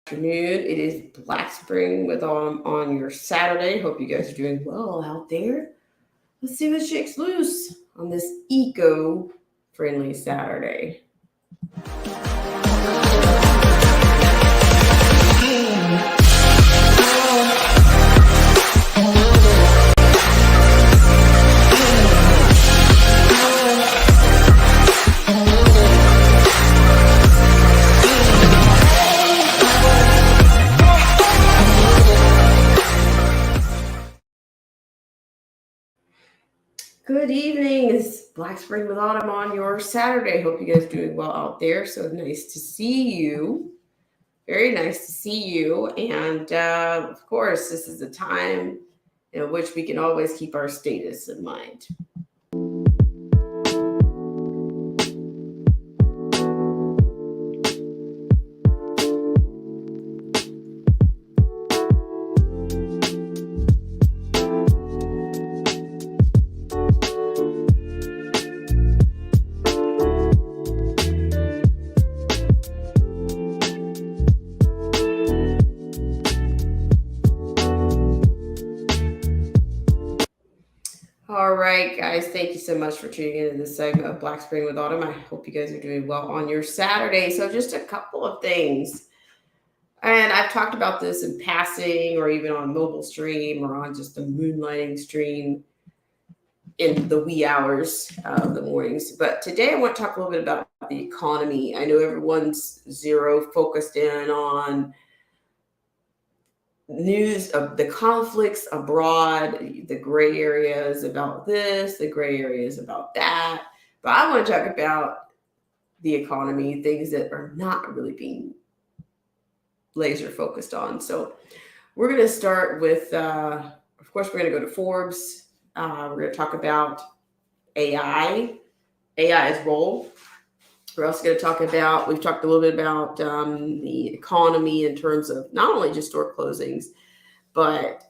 Afternoon. It is Black Spring with on your Saturday. Hope you guys are doing well out there. Let's see what shakes loose on this eco-friendly Saturday. Good evening. It's Black Spring with Autumn on your Saturday. Hope you guys are doing well out there. So nice to see you. Very nice to see you. And of course, this is a time in which we can always keep our status in mind. All right, guys, thank you so much for tuning in to this segment of Black Spring with Autumn. I hope you guys are doing well on your Saturday. So, just a couple of things. And I've talked about this in passing or even on mobile stream or on just the moonlighting stream in the wee hours of the mornings. But today I want to talk a little bit about the economy. I know everyone's focused in on news of the conflicts abroad, the gray areas about this, the gray areas about that. But I want to talk about the economy, things that are not really being laser focused on. So we're going to start with, of course, we're going to go to Forbes. We're going to talk about AI's role. We're also going to talk about, we've talked a little bit about the economy in terms of not only just store closings, but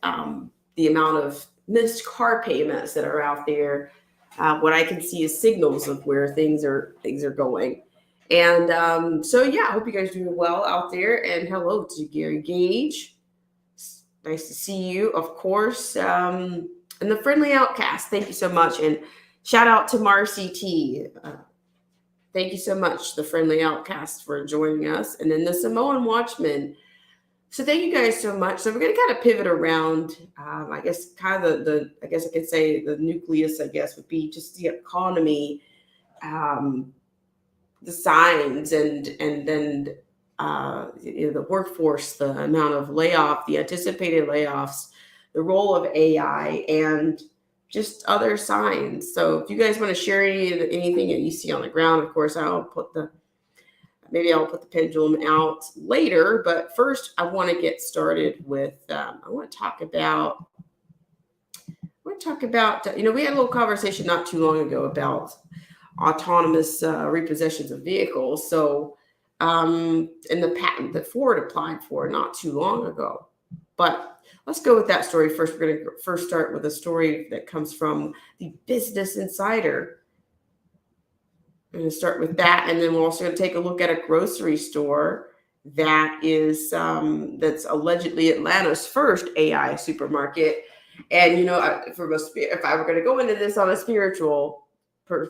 the amount of missed car payments that are out there. What I can see is signals of where things are going. And so, yeah, I hope you guys are doing well out there. And hello to Gary Gage. Nice to see you, of course. And the Friendly Outcast, thank you so much. And shout out to Marcy T. Thank you so much, the Friendly Outcast, for joining us. And then the Samoan Watchman. So thank you guys so much. So we're going to kind of pivot around, I guess, kind of I guess I could say the nucleus, I guess, would be just the economy, the signs, and then the workforce, the amount of layoff, the anticipated layoffs, the role of AI, and just other signs. So if you guys want to share anything that you see on the ground, of course, I'll put the pendulum out later. But first, I want to get started with, I want to talk about, we had a little conversation not too long ago about autonomous repossessions of vehicles. So, in the patent that Ford applied for not too long ago. But let's go with that story first. We're going to first start with a story that comes from the Business Insider. I'm going to start with that, and then we're also going to take a look at a grocery store that is that's allegedly Atlanta's first AI supermarket. And if I were going to go into this on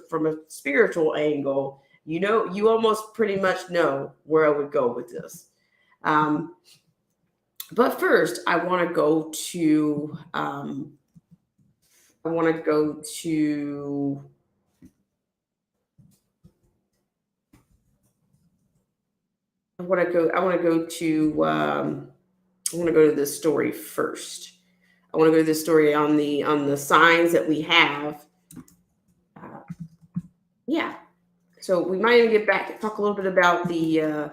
from a spiritual angle, you almost pretty much know where I would go with this. But first, I want to go to I want to go to this story first. I want to go to this story on the signs that we have. Yeah. So we might even get back and talk a little bit about the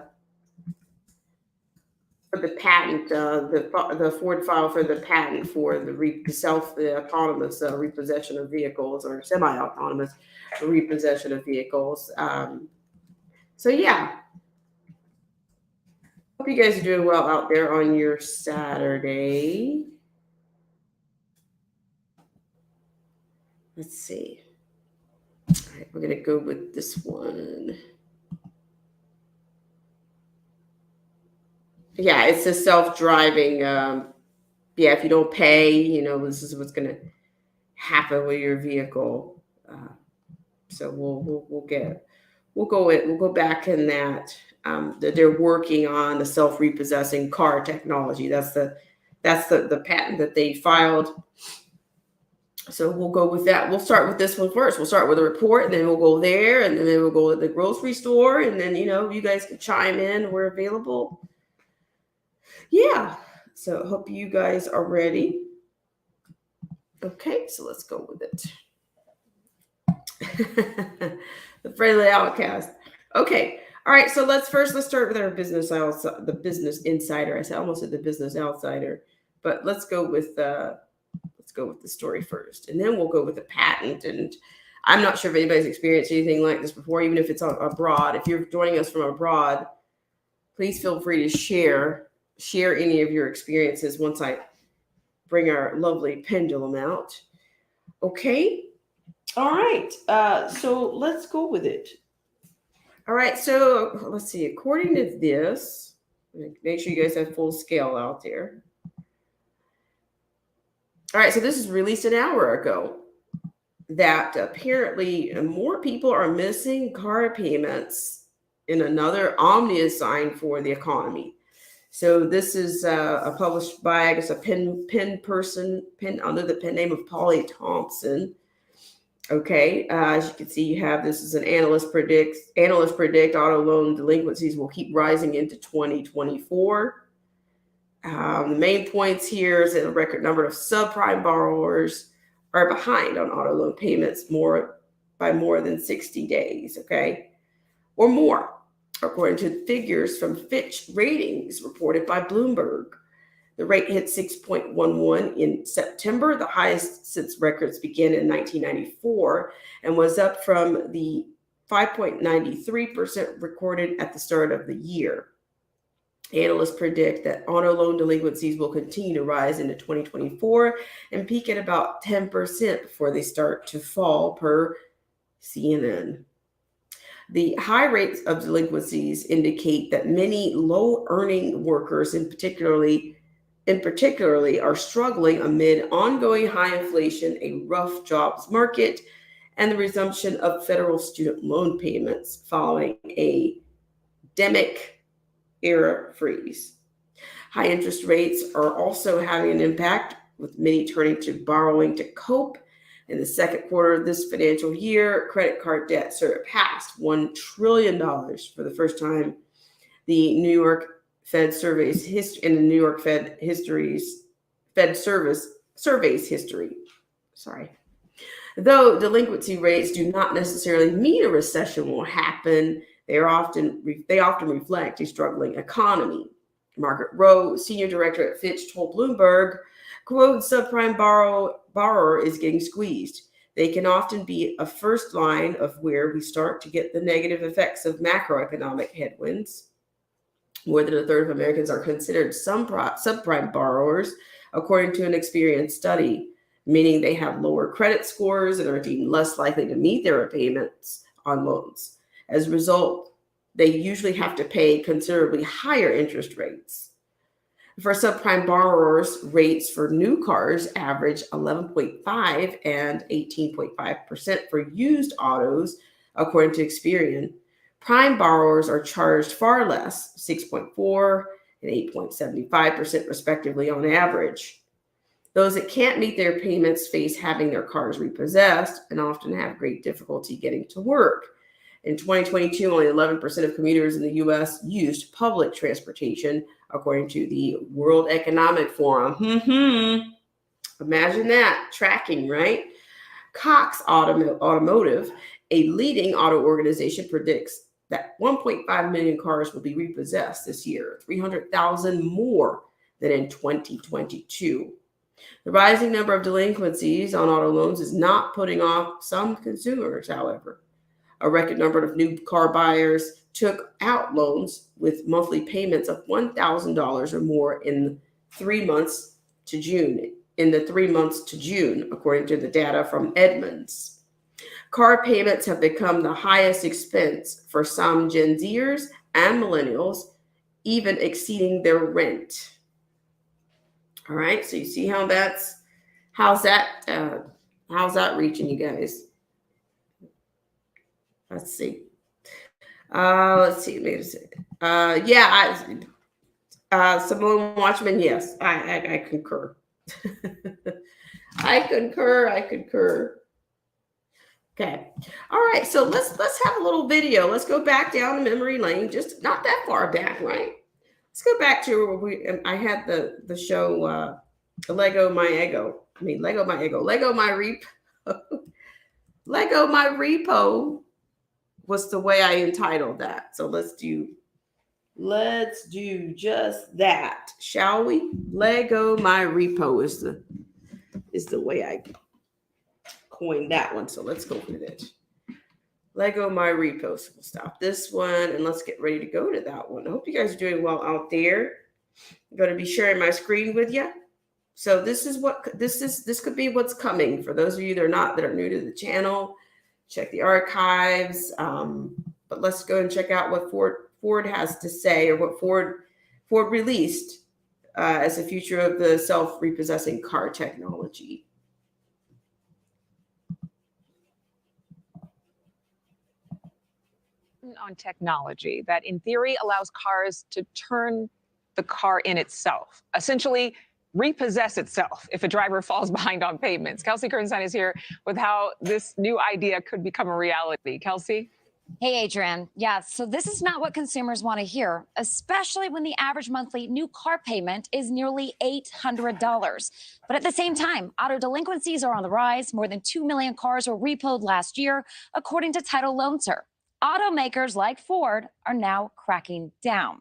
patent, the Ford file for the patent for the autonomous repossession of vehicles, or semi-autonomous repossession of vehicles. So yeah, hope you guys are doing well out there on your Saturday. Let's see. All right, we're gonna go with this one. Yeah, it's a self-driving. Yeah, if you don't pay, this is what's going to happen with your vehicle. Uh, so we'll go back in that. That they're working on the self-repossessing car technology. That's the patent that they filed. So we'll go with that. We'll start with this one first. We'll start with a report, and then we'll go there, and then we'll go to the grocery store, and then you guys can chime in. We're available. Yeah. So hope you guys are ready. Okay, so let's go with it. The friendly outcast. Okay. All right. So let's start with our business outside, the business insider. I almost said the business outsider, but let's go with the story first, and then we'll go with the patent. And I'm not sure if anybody's experienced anything like this before, even if it's abroad. If you're joining us from abroad, please feel free to share any of your experiences once I bring our lovely pendulum out. Okay. All right. So let's go with it. All right. So let's see. According to this, make sure you guys have full scale out there. All right. So this is released an hour ago that apparently more people are missing car payments in another ominous sign for the economy. So this is published by, I guess, a pen person under the pen name of Polly Thompson. Okay, as you can see, you have this is an analyst predict auto loan delinquencies will keep rising into 2024. The main points here is that a record number of subprime borrowers are behind on auto loan payments by more than 60 days, okay, or more, according to figures from Fitch Ratings reported by Bloomberg. The rate hit 6.11 in September, the highest since records began in 1994, and was up from the 5.93% recorded at the start of the year. Analysts predict that auto loan delinquencies will continue to rise into 2024 and peak at about 10% before they start to fall, per CNN. The high rates of delinquencies indicate that many low-earning workers, in particularly, are struggling amid ongoing high inflation, a rough jobs market, and the resumption of federal student loan payments following a pandemic-era freeze. High interest rates are also having an impact, with many turning to borrowing to cope. In the second quarter of this financial year, credit card debt surpassed $1 trillion for the first time. The New York Fed surveys history in the New York Fed surveys history. Sorry. Though delinquency rates do not necessarily mean a recession will happen, they often reflect a struggling economy. Margaret Rowe, senior director at Fitch, told Bloomberg, quote, subprime borrower is getting squeezed. They can often be a first line of where we start to get the negative effects of macroeconomic headwinds. More than a third of Americans are considered subprime borrowers, according to an Experian study, meaning they have lower credit scores and are deemed less likely to meet their repayments on loans. As a result, they usually have to pay considerably higher interest rates. For subprime borrowers, rates for new cars average 11.5 and 18.5% for used autos, according to Experian. Prime borrowers are charged far less, 6.4 and 8.75% respectively on average. Those that can't meet their payments face having their cars repossessed and often have great difficulty getting to work. In 2022, only 11% of commuters in the U.S. used public transportation, according to the World Economic Forum. Imagine that, tracking, right? Cox Automotive, a leading auto organization, predicts that 1.5 million cars will be repossessed this year, 300,000 more than in 2022. The rising number of delinquencies on auto loans is not putting off some consumers, however. A record number of new car buyers took out loans with monthly payments of $1,000 or more in the 3 months to June, according to the data from Edmunds. Car payments have become the highest expense for some Gen Zers and millennials, even exceeding their rent. All right, so you see how how's that reaching you guys? Let's see. Let's see. Maybe yeah. Simone Watchman. Yes, I concur. I concur. I concur. Okay. All right. So let's have a little video. Let's go back down memory lane. Just not that far back, right? Let's go back to where I had the show Lego My Ego. I mean Lego My Ego. Lego My Repo. Lego My Repo was the way I entitled that. So let's do just that, shall we? Lego My Repo is the way I coined that one. So let's go with it. Lego My Repo. So we'll stop this one and let's get ready to go to that one. I hope you guys are doing well out there. I'm going to be sharing my screen with you. So this could be what's coming for those of you that are new to the channel. Check the archives. But let's go and check out what Ford has to say, or what Ford released as the future of the self-repossessing car technology. On technology that in theory allows cars to turn the car in itself, essentially repossess itself if a driver falls behind on payments. Kelsey Kernstein is here with how this new idea could become a reality. Kelsey? Hey, Adrian. Yeah, so this is not what consumers want to hear, especially when the average monthly new car payment is nearly $800. But at the same time, auto delinquencies are on the rise. More than 2 million cars were repoed last year, according to Title Loanser. Automakers like Ford are now cracking down.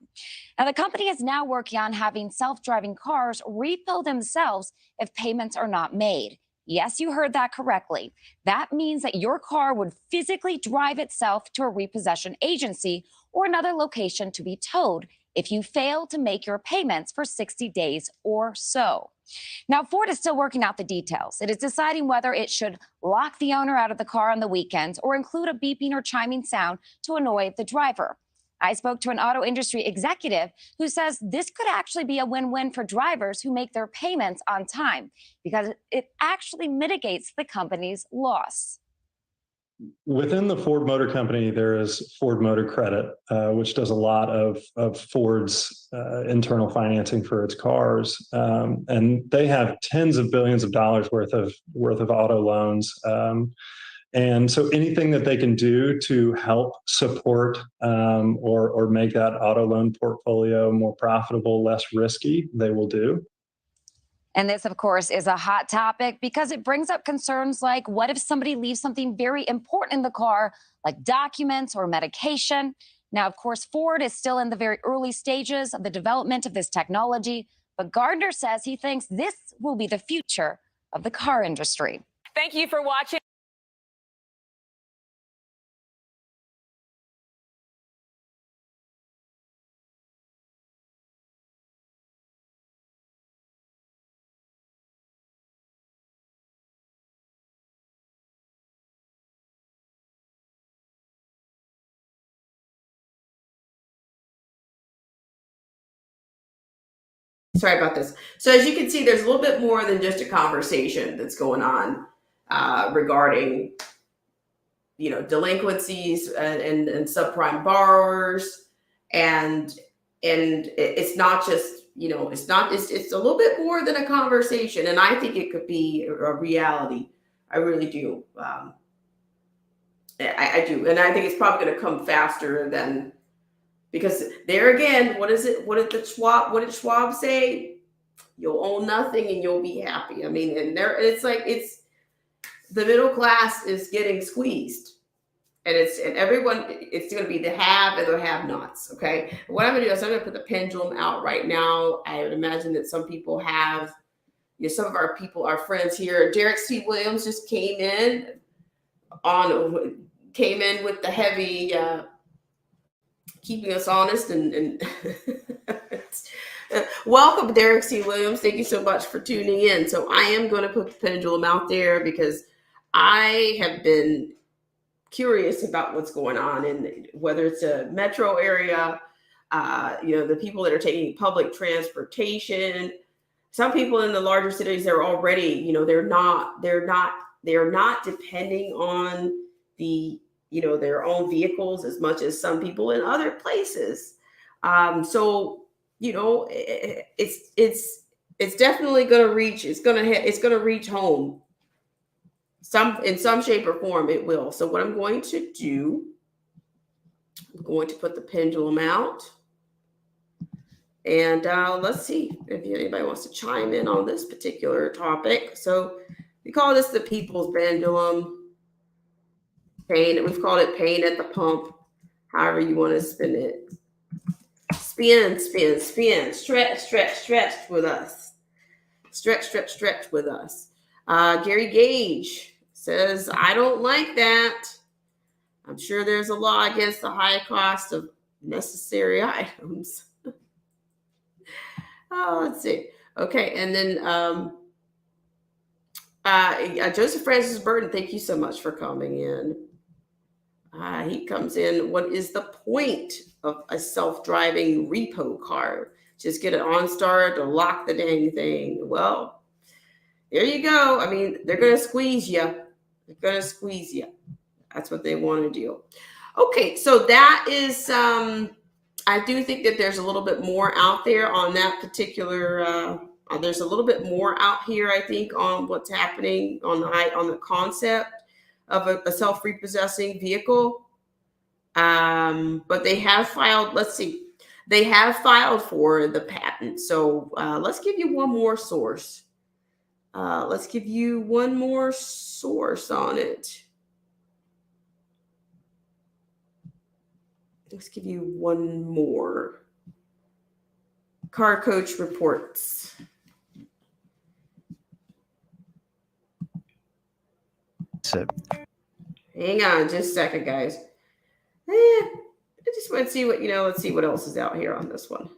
Now, the company is now working on having self-driving cars repo themselves if payments are not made. Yes, you heard that correctly. That means that your car would physically drive itself to a repossession agency or another location to be towed if you fail to make your payments for 60 days or so. Now, Ford is still working out the details. It is deciding whether it should lock the owner out of the car on the weekends or include a beeping or chiming sound to annoy the driver. I spoke to an auto industry executive who says this could actually be a win-win for drivers who make their payments on time because it actually mitigates the company's loss. Within the Ford Motor Company, there is Ford Motor Credit, which does a lot of Ford's internal financing for its cars, and they have tens of billions of dollars worth of auto loans. And so anything that they can do to help support or make that auto loan portfolio more profitable, less risky, they will do. And this, of course, is a hot topic because it brings up concerns like, what if somebody leaves something very important in the car, like documents or medication? Now, of course, Ford is still in the very early stages of the development of this technology, but Gardner says he thinks this will be the future of the car industry. Thank you for watching. Sorry about this. So as you can see, there's a little bit more than just a conversation that's going on regarding, delinquencies and subprime borrowers, and it's not just, it's a little bit more than a conversation, and I think it could be a reality. I really do. I do, and I think it's probably going to come faster than. Because there again, what did Schwab say? You'll own nothing and you'll be happy. I mean, and it's the middle class is getting squeezed, and it's going to be the have and the have-nots. Okay, what I'm going to do is I'm going to put the pendulum out right now. I would imagine that some people have, some of our friends here. Derek C. Williams just came in with the heavy. Keeping us honest and welcome, Derek C. Williams. Thank you so much for tuning in. So I am going to put the pendulum out there because I have been curious about what's going on, and whether it's a metro area, The people that are taking public transportation. Some people in the larger cities, they're already, they're not depending on their own vehicles as much as some people in other places. It's definitely going to reach. It's going to reach home. In some shape or form, it will. So what I'm going to do, I'm going to put the pendulum out. And let's see if anybody wants to chime in on this particular topic. So we call this the people's pendulum. Pain. We've called it pain at the pump. However you want to spin it. Spin, spin, spin. Stretch, stretch, stretch with us. Stretch, stretch, stretch with us. Gary Gage says, I don't like that. I'm sure there's a law against the high cost of necessary items. Let's see. Okay, and then Joseph Francis Burton, thank you so much for coming in. He comes in, what is the point of a self-driving repo car? Just get it on start or lock the dang thing. Well, there you go. I mean, they're going to squeeze you. They're going to squeeze you. That's what they want to do. Okay, so that is... I do think that there's a little bit more out there on that particular. There's a little bit more out here, I think, on what's happening on the concept of a self-repossessing vehicle. But they have filed. Let's see, they have filed for the patent. So let's give you one more source. Let's give you one more source on it. Let's give you one more. Car Coach reports. Hang on just a second, guys. I just want to see what, let's see what else is out here on this one.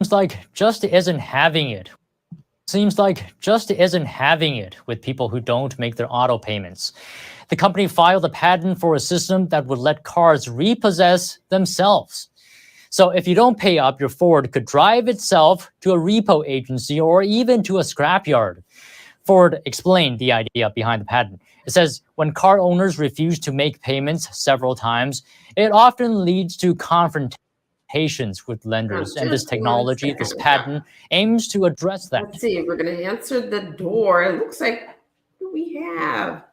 Seems like just isn't having it. Seems like just isn't having it with people who don't make their auto payments. The company filed a patent for a system that would let cars repossess themselves. So if you don't pay up, your Ford could drive itself to a repo agency or even to a scrapyard. Ford explained the idea behind the patent. It says when car owners refuse to make payments several times, it often leads to confrontations with lenders. And this technology, this patent, aims to address that. Let's see, we're going to answer the door. It looks like what we have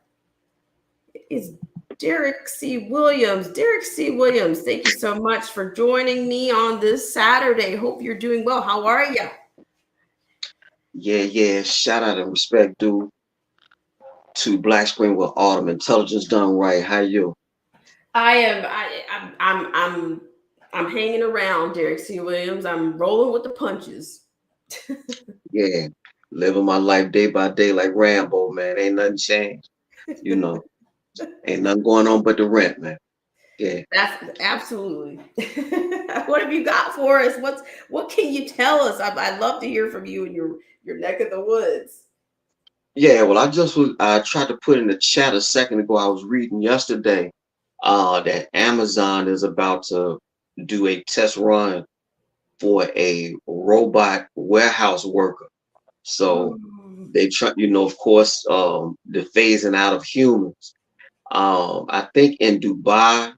is Derek C. Williams. Derek C. Williams, thank you so much for joining me on this Saturday. Hope you're doing well. How are you? Yeah. Shout out and respect due to Black Spring with Autumn Intelligence done right. How you? I'm hanging around, Derek C. Williams. I'm rolling with the punches. Yeah, living my life day by day like Rambo, man. Ain't nothing changed. Ain't nothing going on but the rent, man. Yeah. That's absolutely. What have you got for us? What can you tell us? I'd love to hear from you in your neck of the woods. Yeah, well, I tried to put in the chat a second ago. I was reading yesterday that Amazon is about to do a test run for a robot warehouse worker. So they try, of course, the phasing out of humans. I think in Dubai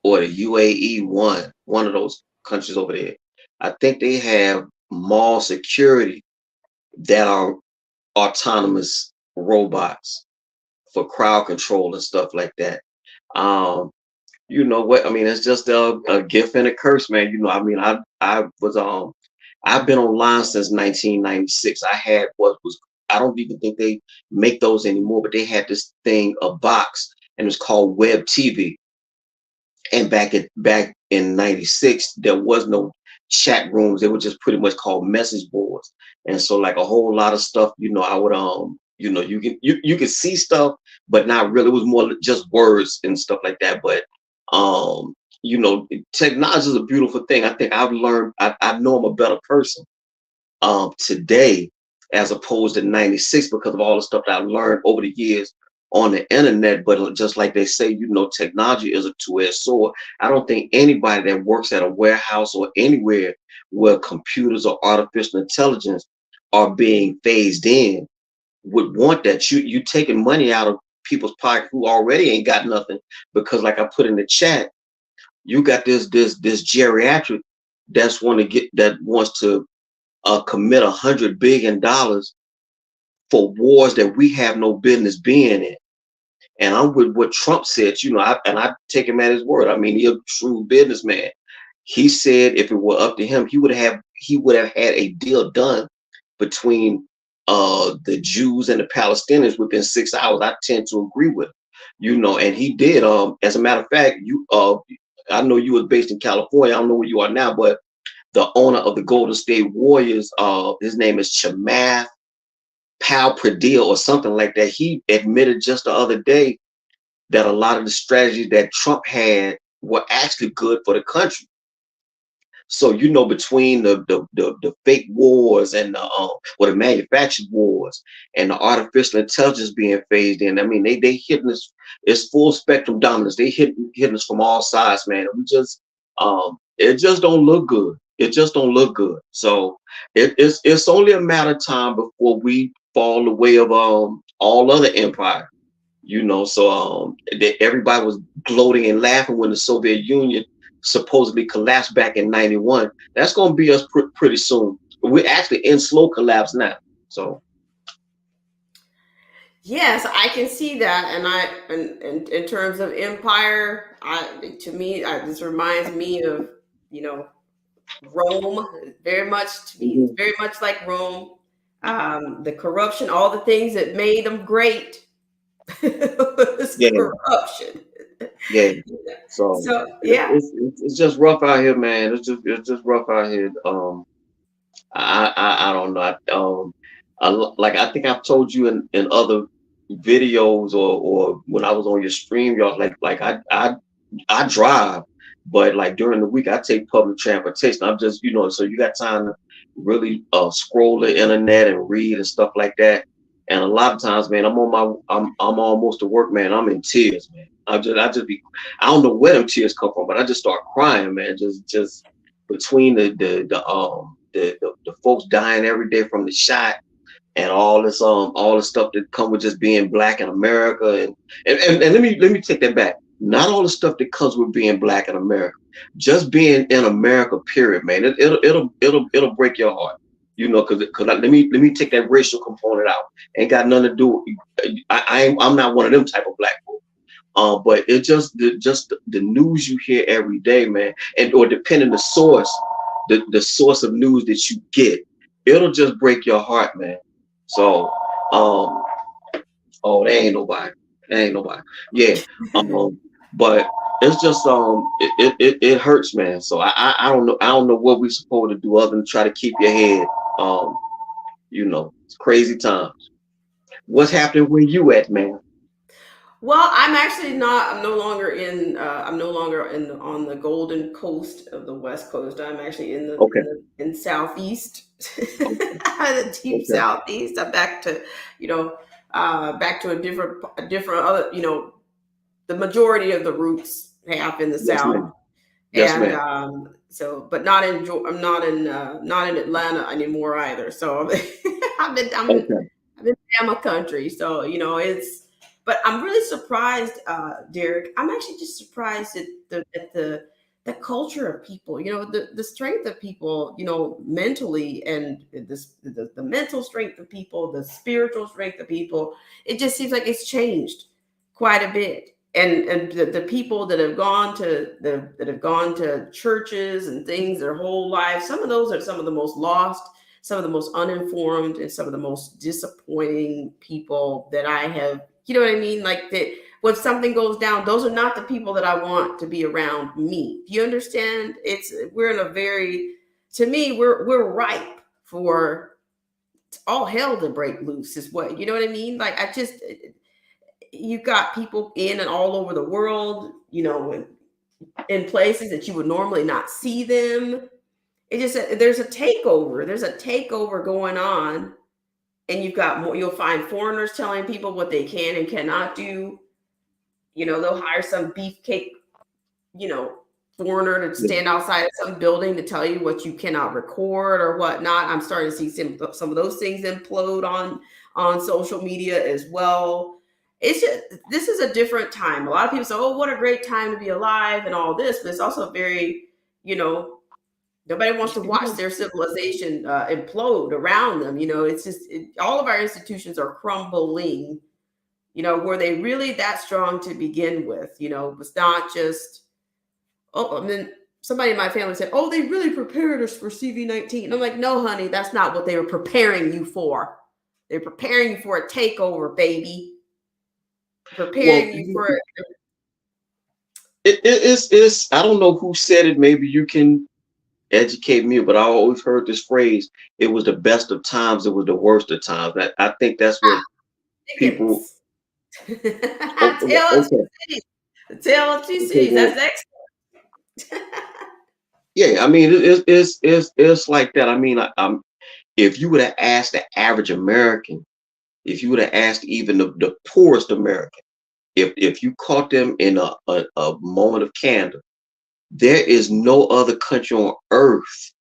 or the UAE, one of those countries over there, I think they have mall security that are autonomous robots for crowd control and stuff like that. You know what? I mean, it's just a gift and a curse, man. I've been online since 1996. I had I don't even think they make those anymore, but they had this thing, a box, and it's called Web TV. And back in 96, there was no chat rooms. They were just pretty much called message boards. And so like a whole lot of stuff, I would you could see stuff, but not really. It was more just words and stuff like that. But technology is a beautiful thing. I think I've learned, I know I'm a better person today as opposed to 96 because of all the stuff that I've learned over the years on the internet. But just like they say, technology is a two-edged sword. I don't think anybody that works at a warehouse or anywhere where computers or artificial intelligence are being phased in would want that. You taking money out of people's pocket who already ain't got nothing, because like I put in the chat, you got this geriatric that wants to commit $100 billion for wars that we have no business being in. And I'm with what Trump said, I take him at his word. I mean, he's a true businessman. He said if it were up to him, he would have had a deal done between the Jews and the Palestinians within 6 hours. I tend to agree with him, and he did. As a matter of fact, I know you was based in California. I don't know where you are now, but the owner of the Golden State Warriors, his name is Chamath Palpradiel or something like that. He admitted just the other day that a lot of the strategies that Trump had were actually good for the country. So, between the fake wars and the manufactured wars and the artificial intelligence being phased in, I mean, they hitting us. It's full spectrum dominance. They hitting us from all sides, man. We just it just don't look good. It just don't look good. So it's only a matter of time before we fall the way of all other empires. So everybody was gloating and laughing when the Soviet Union supposedly collapsed back in 91. That's going to be us pretty soon. We're actually in slow collapse now. So Yes, I can see that, and in terms of empire, this reminds me of Rome. Very much to me, it's very much like Rome. The corruption, all the things that made them great, was corruption. Yeah. So yeah, it's just rough out here, man. It's just rough out here. I don't know. I think I've told you in other videos or when I was on your stream, y'all, like I drive, but like during the week I take public transportation. I'm just, so you got time to really scroll the internet and read and stuff like that. And a lot of times, man, I'm almost to work, man. I'm in tears, man. I don't know where them tears come from, but I just start crying, man. Just between the folks dying every day from the shot and all this stuff that come with just being black in America, and let me take that back. Not all the stuff that comes with being black in America, just being in America, period, man. It'll break your heart, because let me take that racial component out. Ain't got nothing to do. I'm not one of them type of black folk. But it just the news you hear every day, man, or depending the source, the source of news that you get, it'll just break your heart, man. So, there ain't nobody. Yeah. But it's just it hurts, man. So I don't know. I don't know what we're supposed to do other than try to keep your head. It's crazy times. What's happening where you at, man? Well, I'm actually not. I'm no longer on the Golden Coast of the West Coast. I'm actually in Southeast, the deep Southeast. I'm back to a different other. The majority of the roots have in the South. Ma'am. Yes, ma'am. And but not in not in Atlanta anymore either. So I'm in Bama country. So But I'm really surprised, Derek. I'm actually just surprised at the culture of people. The strength of people. Mentally, and the mental strength of people, the spiritual strength of people. It just seems like it's changed quite a bit. And the people that have gone to churches and things their whole lives, some of those are some of the most lost, some of the most uninformed, and some of the most disappointing people that I have. You know what I mean? Like that when something goes down, those are not the people that I want to be around me. Do you understand? We're in a to me, we're ripe for all hell to break loose is what, you know what I mean? Like you've got people in and all over the world, in places that you would normally not see them. There's a takeover. There's a takeover going on and you've got more, you'll find foreigners telling people what they can and cannot do. They'll hire some beefcake, foreigner to stand outside of some building to tell you what you cannot record or whatnot. I'm starting to see some of those things implode on social media as well. This is a different time. A lot of people say, "Oh, what a great time to be alive," and all this, but it's also very, nobody wants to watch their civilization implode around them. It's just all of our institutions are crumbling. Were they really that strong to begin with? It's not just. Oh, and then somebody in my family said, "Oh, they really prepared us for CV-19." And I'm like, "No, honey, that's not what they were preparing you for. They're preparing you for a takeover, baby. Preparing you for it's I don't know who said it. Maybe you can educate me, but I always heard this phrase: "It was the best of times. It was the worst of times." I think that's what people. Tell what you see. That's excellent. Yeah, I mean, it's like that. I mean, if you would have asked the average American, if you would have asked even the poorest American, if you caught them in a moment of candor, there is no other country on earth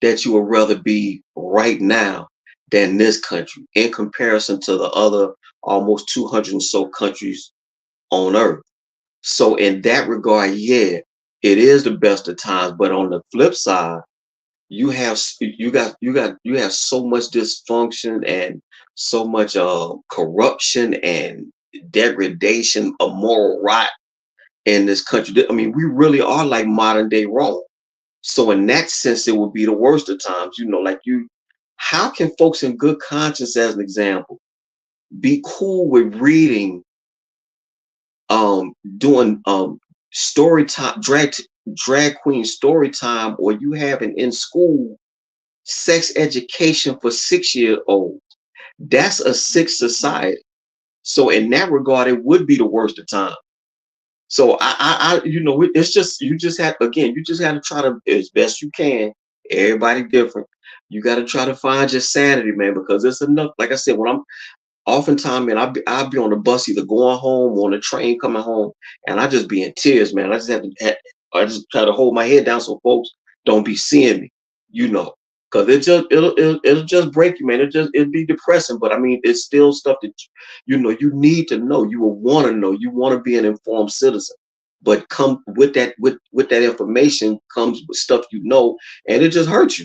that you would rather be right now than this country in comparison to the other almost 200 and so countries on earth. So in that regard, yeah, it is the best of times. But on the flip side, you have so much dysfunction and so much corruption and degradation of moral rot in this country. I mean, we really are like modern day Rome. So in that sense, it would be the worst of times. How can folks in good conscience, as an example, be cool with reading, doing story time, drag queen story time, or you having in school sex education for 6-year-olds? That's a sick society. So in that regard, it would be the worst of time. So it's just, you just have to try to, as best you can. Everybody different. You got to try to find your sanity, man, because it's enough. Like I said, when I'm oftentimes, man, I'll be on the bus, either going home or on the train coming home, and I just be in tears, man. I just try to hold my head down so folks don't be seeing me, because it'll just break you, man. It'll be depressing, but I mean, it's still stuff that you need to know. You will want to know. You want to be an informed citizen, but come with that information comes with stuff and it just hurts you.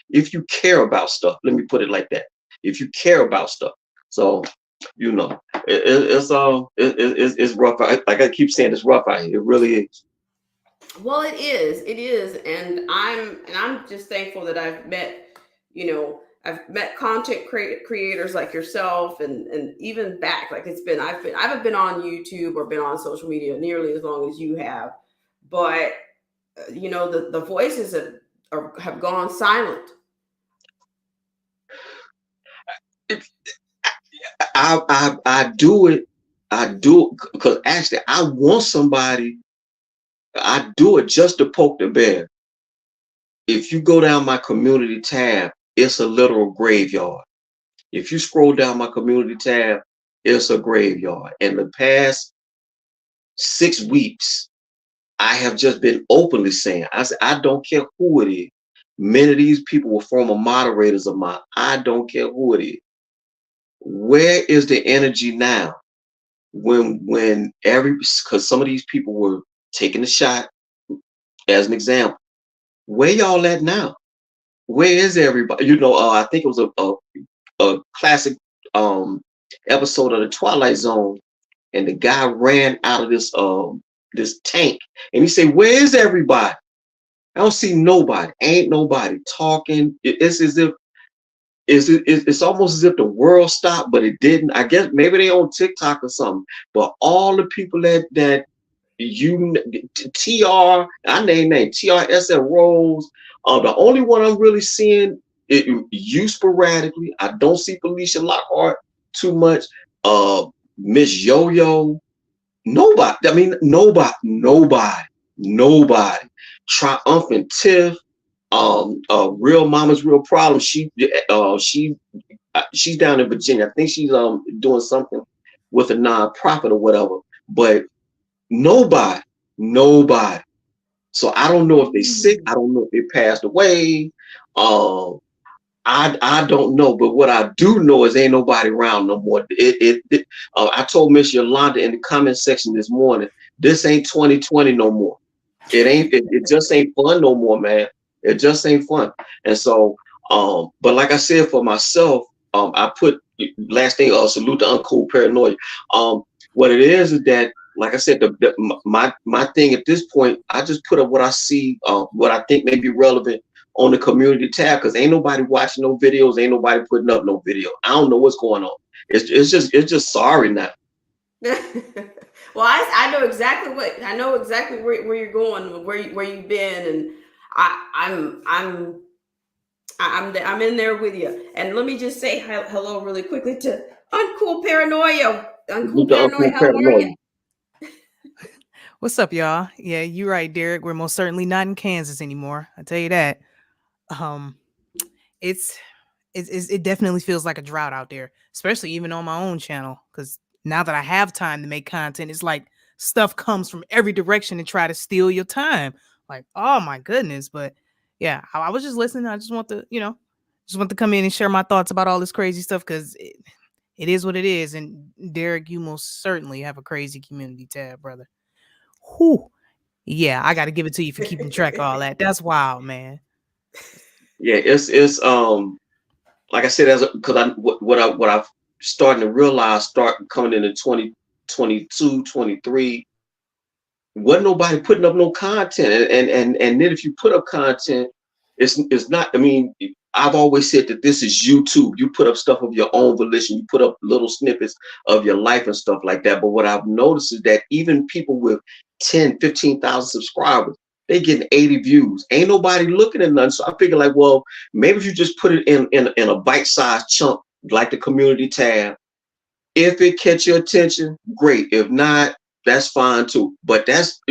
If you care about stuff, let me put it like that. If you care about stuff, so it's rough. Like I keep saying, it's rough out here. It really is. Well, it is, and I'm just thankful that I've met content creators like yourself, and even back, like I haven't been on YouTube or been on social media nearly as long as you have, but the voices have gone silent. I do it because actually I want somebody. I do it just to poke the bear. If you go down my community tab, it's a literal graveyard. If you scroll down my community tab, it's a graveyard. In the past 6 weeks, I have just been openly saying, I don't care who it is. Many of these people were former moderators of mine. I don't care who it is. Where is the energy now? Because some of these people were taking a shot, as an example. Where y'all at now? Where is everybody? I think it was a classic episode of the Twilight Zone, and the guy ran out of this tank, and he said, "Where is everybody? I don't see nobody. Ain't nobody talking." It's almost as if the world stopped, but it didn't. I guess maybe they on TikTok or something. But all the people that TR, I name TRSL Rose. The only one I'm really seeing you sporadically. I don't see Felicia Lockhart too much. Miss Yo-Yo. Nobody. I mean, nobody. Triumphant Tiff. Real Mama's Real Problem. She's down in Virginia. I think she's doing something with a nonprofit or whatever. But nobody. So I don't know if they're sick. I don't know if they passed away. I don't know. But what I do know is ain't nobody around no more. I told Miss Yolanda in the comment section this morning, this ain't 2020 no more. It ain't. It just ain't fun no more, man. It just ain't fun. And so, but like I said, for myself, I put last thing, salute to Uncool Paranoia. What it is that, like I said, my thing at this point, I just put up what I see, what I think may be relevant on the community tab, because ain't nobody watching no videos, ain't nobody putting up no video. I don't know what's going on. It's just sorry now. Well, I know exactly where you're going, where you've been, and I'm in there with you. And let me just say hello really quickly to Uncool Paranoia. Uncool Paranoia, how are you? What's up, y'all? Yeah, you're right, Derek. We're most certainly not in Kansas anymore. I tell you that. It definitely feels like a drought out there, especially even on my own channel. Because now that I have time to make content, it's like stuff comes from every direction to try to steal your time. Like, oh my goodness. But yeah, I was just listening. I just want to come in and share my thoughts about all this crazy stuff, because it is what it is. And Derek, you most certainly have a crazy community tab, brother. Whew. Yeah, I got to give it to you for keeping track of all that. That's wild, man. Yeah, it's like I said, because what I've starting to realize, start coming into 2022, 23, wasn't nobody putting up no content, and then if you put up content, it's not. I mean, I've always said that this is YouTube. You put up stuff of your own volition. You put up little snippets of your life and stuff like that. But what I've noticed is that even people with 10, 15,000 subscribers, they getting 80 views. Ain't nobody looking at nothing. So I figure like, well, maybe if you just put it in a bite-sized chunk, like the community tab, if it catch your attention, great. If not, that's fine too. But that's,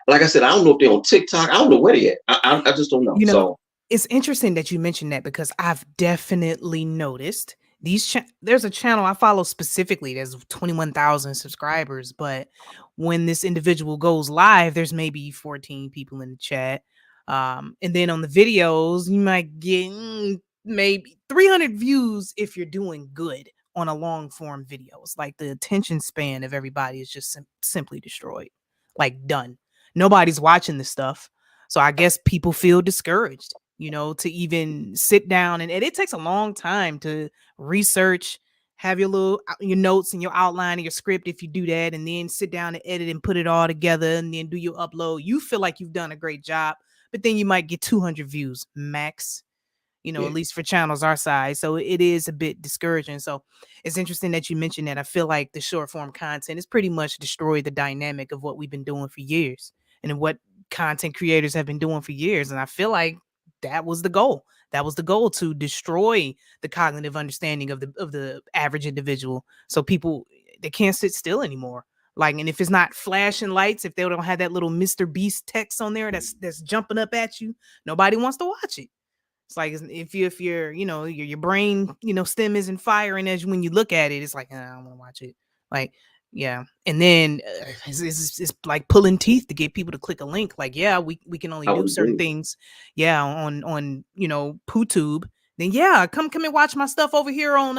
like I said, I don't know if they're on TikTok. I don't know where they at. I just don't know. So it's interesting that you mentioned that, because I've definitely noticed there's a channel I follow specifically. There's 21,000 subscribers, but when this individual goes live, there's maybe 14 people in the chat. And then on the videos, you might get maybe 300 views if you're doing good on a long form video. It's like the attention span of everybody is just simply destroyed, like done. Nobody's watching this stuff. So I guess people feel discouraged, to even sit down, and it takes a long time to research, have your notes and your outline and your script if you do that, and then sit down and edit and put it all together and then do your upload. You feel like you've done a great job, but then you might get 200 views max, at least for channels our size. So it is a bit discouraging. So it's interesting that you mentioned that. I feel like the short form content has pretty much destroyed the dynamic of what we've been doing for years and what content creators have been doing for years. And I feel like that was the goal. That was the goal, to destroy the cognitive understanding of the average individual. So people, they can't sit still anymore. Like, and if it's not flashing lights, if they don't have that little Mr. Beast text on there that's jumping up at you, nobody wants to watch it. It's like, if you're your brain, stem isn't firing as when you look at it, it's like, I don't want to watch it. Like, yeah. And then it's like pulling teeth to get people to click a link. Like, yeah, we can only do certain things. Yeah. On PooTube. Then yeah, come and watch my stuff over here on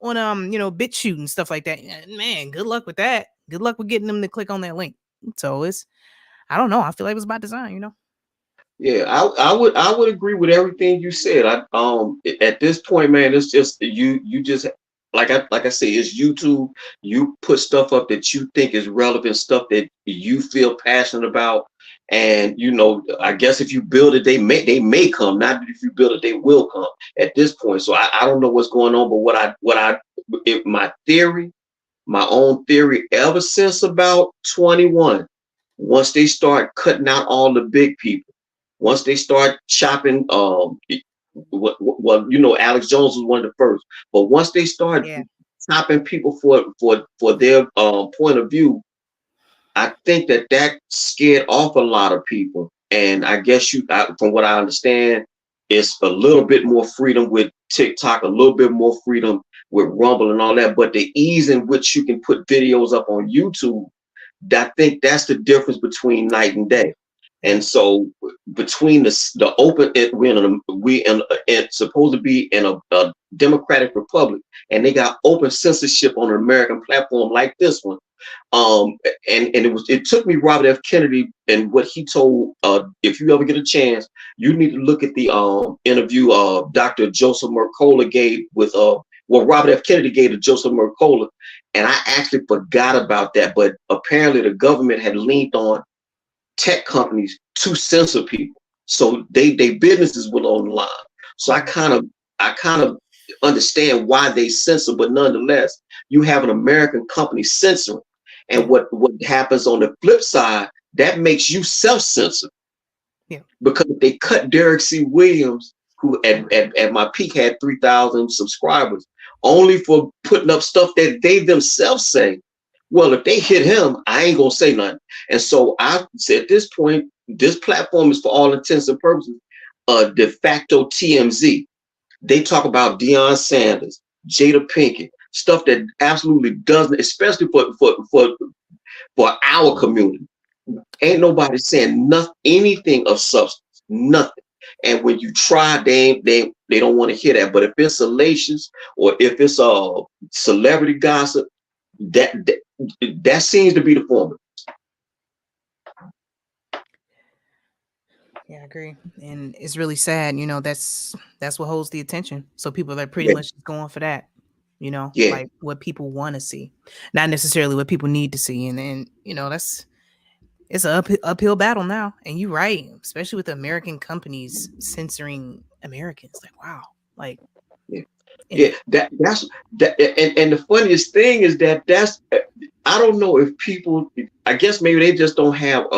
BitChute and stuff like that. Man, good luck with that. Good luck with getting them to click on that link. So I don't know. I feel like it was by design, Yeah, I would agree with everything you said. At this point, man, it's just you just like I say, it's YouTube. You put stuff up that you think is relevant, stuff that you feel passionate about, and I guess if you build it, they may come. Not if you build it, they will come. At this point, so I don't know what's going on, but my own theory, ever since about 21, once they start cutting out all the big people. Once they start chopping, Alex Jones was one of the first. But once they start chopping people for their point of view, I think that scared off a lot of people. And I guess from what I understand, it's a little bit more freedom with TikTok, a little bit more freedom with Rumble and all that. But the ease in which you can put videos up on YouTube, I think that's the difference between night and day. And so between the open, it's supposed to be in a democratic republic, and they got open censorship on an American platform like this one. And it took me Robert F. Kennedy and what he told. If you ever get a chance, you need to look at the interview Dr. Joseph Mercola gave with Robert F. Kennedy gave to Joseph Mercola, and I actually forgot about that. But apparently, the government had leaned on tech companies to censor people, so they businesses were on the line. So I kind of understand why they censor, but nonetheless, you have an American company censoring, and what happens on the flip side, that makes you self-censor. Yeah. Because they cut Derek C. Williams, who at my peak had 3,000 subscribers, only for putting up stuff that they themselves say, well, if they hit him, I ain't gonna say nothing. And so I said at this point, this platform is for all intents and purposes de facto TMZ. They talk about Deion Sanders, Jada Pinkett, stuff that absolutely doesn't, especially for our community. Ain't nobody saying anything of substance, nothing. And when you try, they don't want to hear that. But if it's salacious or if it's a celebrity gossip, that seems to be the formula. Yeah, I agree. And it's really sad, that's what holds the attention. So people are pretty much going for that, like what people want to see, not necessarily what people need to see. And it's an uphill battle now. And you're right, especially with American companies censoring Americans. Like, wow. Like, that's and the funniest thing is that's I don't know if people, I guess maybe they just don't have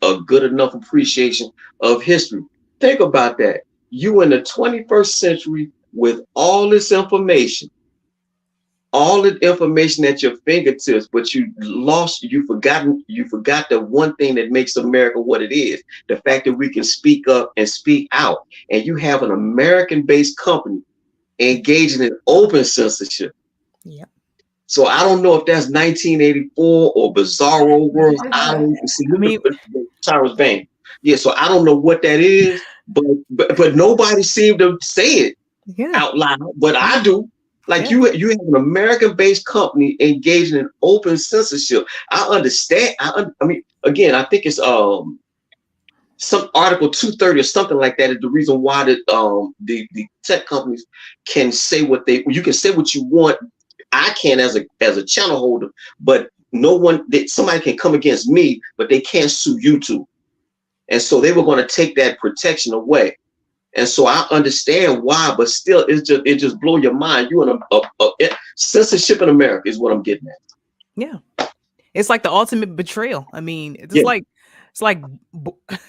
a good enough appreciation of history. Think about that. You in the 21st century with all this information, at your fingertips, but you forgot the one thing that makes America what it is, the fact that we can speak up and speak out. And you have an American-based company engaging in open censorship. Yep. So I don't know if that's 1984 or Bizarro World. I don't see. I mean, Cyrus Vane. Yeah, so I don't know what that is, but nobody seemed to say it out loud. But I do. Like you have an American-based company engaging in open censorship. I understand. I mean, again, I think it's some Article 230 or something like that is the reason why the tech companies can say you can say what you want. I can as a channel holder, but somebody can come against me, but they can't sue YouTube. And so they were going to take that protection away. And so I understand why, but still, it just blow your mind. You in a censorship in America is what I'm getting at. Yeah, it's like the ultimate betrayal. I mean, it's like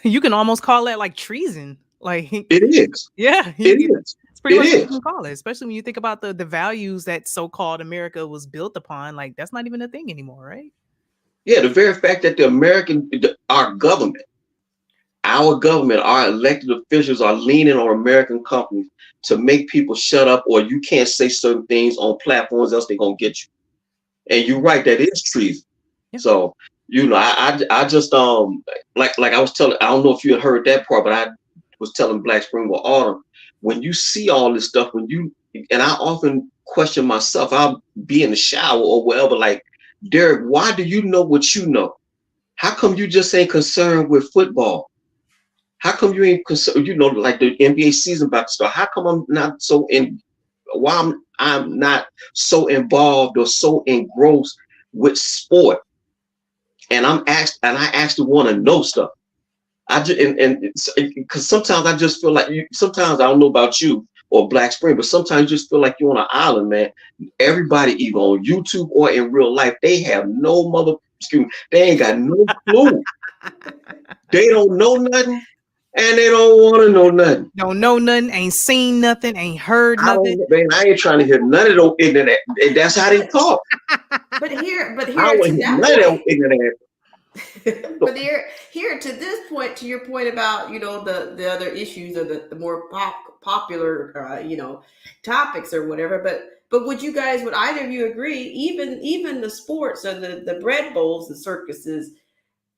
you can almost call that like treason. Like it is. Yeah, it is. It's pretty much what you can call it, especially when you think about the values that so-called America was built upon. Like that's not even a thing anymore, right? Yeah, the very fact that our government, our elected officials are leaning on American companies to make people shut up, or you can't say certain things on platforms, else they're gonna get you. And you're right, that is treason. Yeah. So I just like I was telling, I don't know if you had heard that part, but I was telling Black Spring with Autumn, when you see all this stuff, and I often question myself, I'll be in the shower or whatever, like, Derek, why do you know what you know? How come you just ain't concerned with football? How come you ain't concerned, like the NBA season about to start? How come I'm not why I'm not so involved or so engrossed with sport? And I actually want to know stuff. I just because sometimes I just feel like sometimes I don't know about you or Black Spring, but sometimes you just feel like you're on an island, man. Everybody, either on YouTube or in real life, they have they ain't got no clue. They don't know nothing, and they don't want to know nothing. Don't know nothing, ain't seen nothing, ain't heard nothing. I ain't trying to hear none of those ignorant. That's how they talk. But here, I don't hear none of those ignorant. But here to this point, to your point about the other issues or the more popular topics or whatever. But would either of you agree? Even the sports or the bread bowls, the circuses,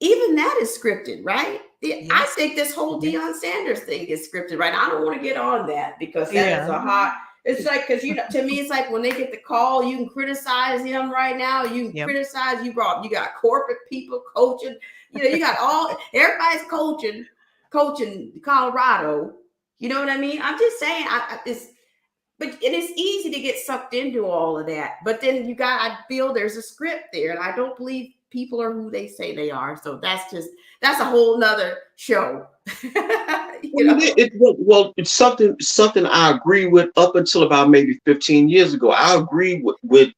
even that is scripted, right? I Yes. think this whole Yes. Deion Sanders thing is scripted, right? I don't want to get on that because that is a hot. It's like because to me, it's like when they get the call, you can criticize him right now. You can Yep. criticize. You got corporate people coaching. You got everybody's coaching Colorado. You know what I mean? I'm just saying, but it is easy to get sucked into all of that. But then I feel there's a script there, and I don't believe people are who they say they are. So that's a whole nother show. Well, it's something I agree with up until about maybe 15 years ago. I agree with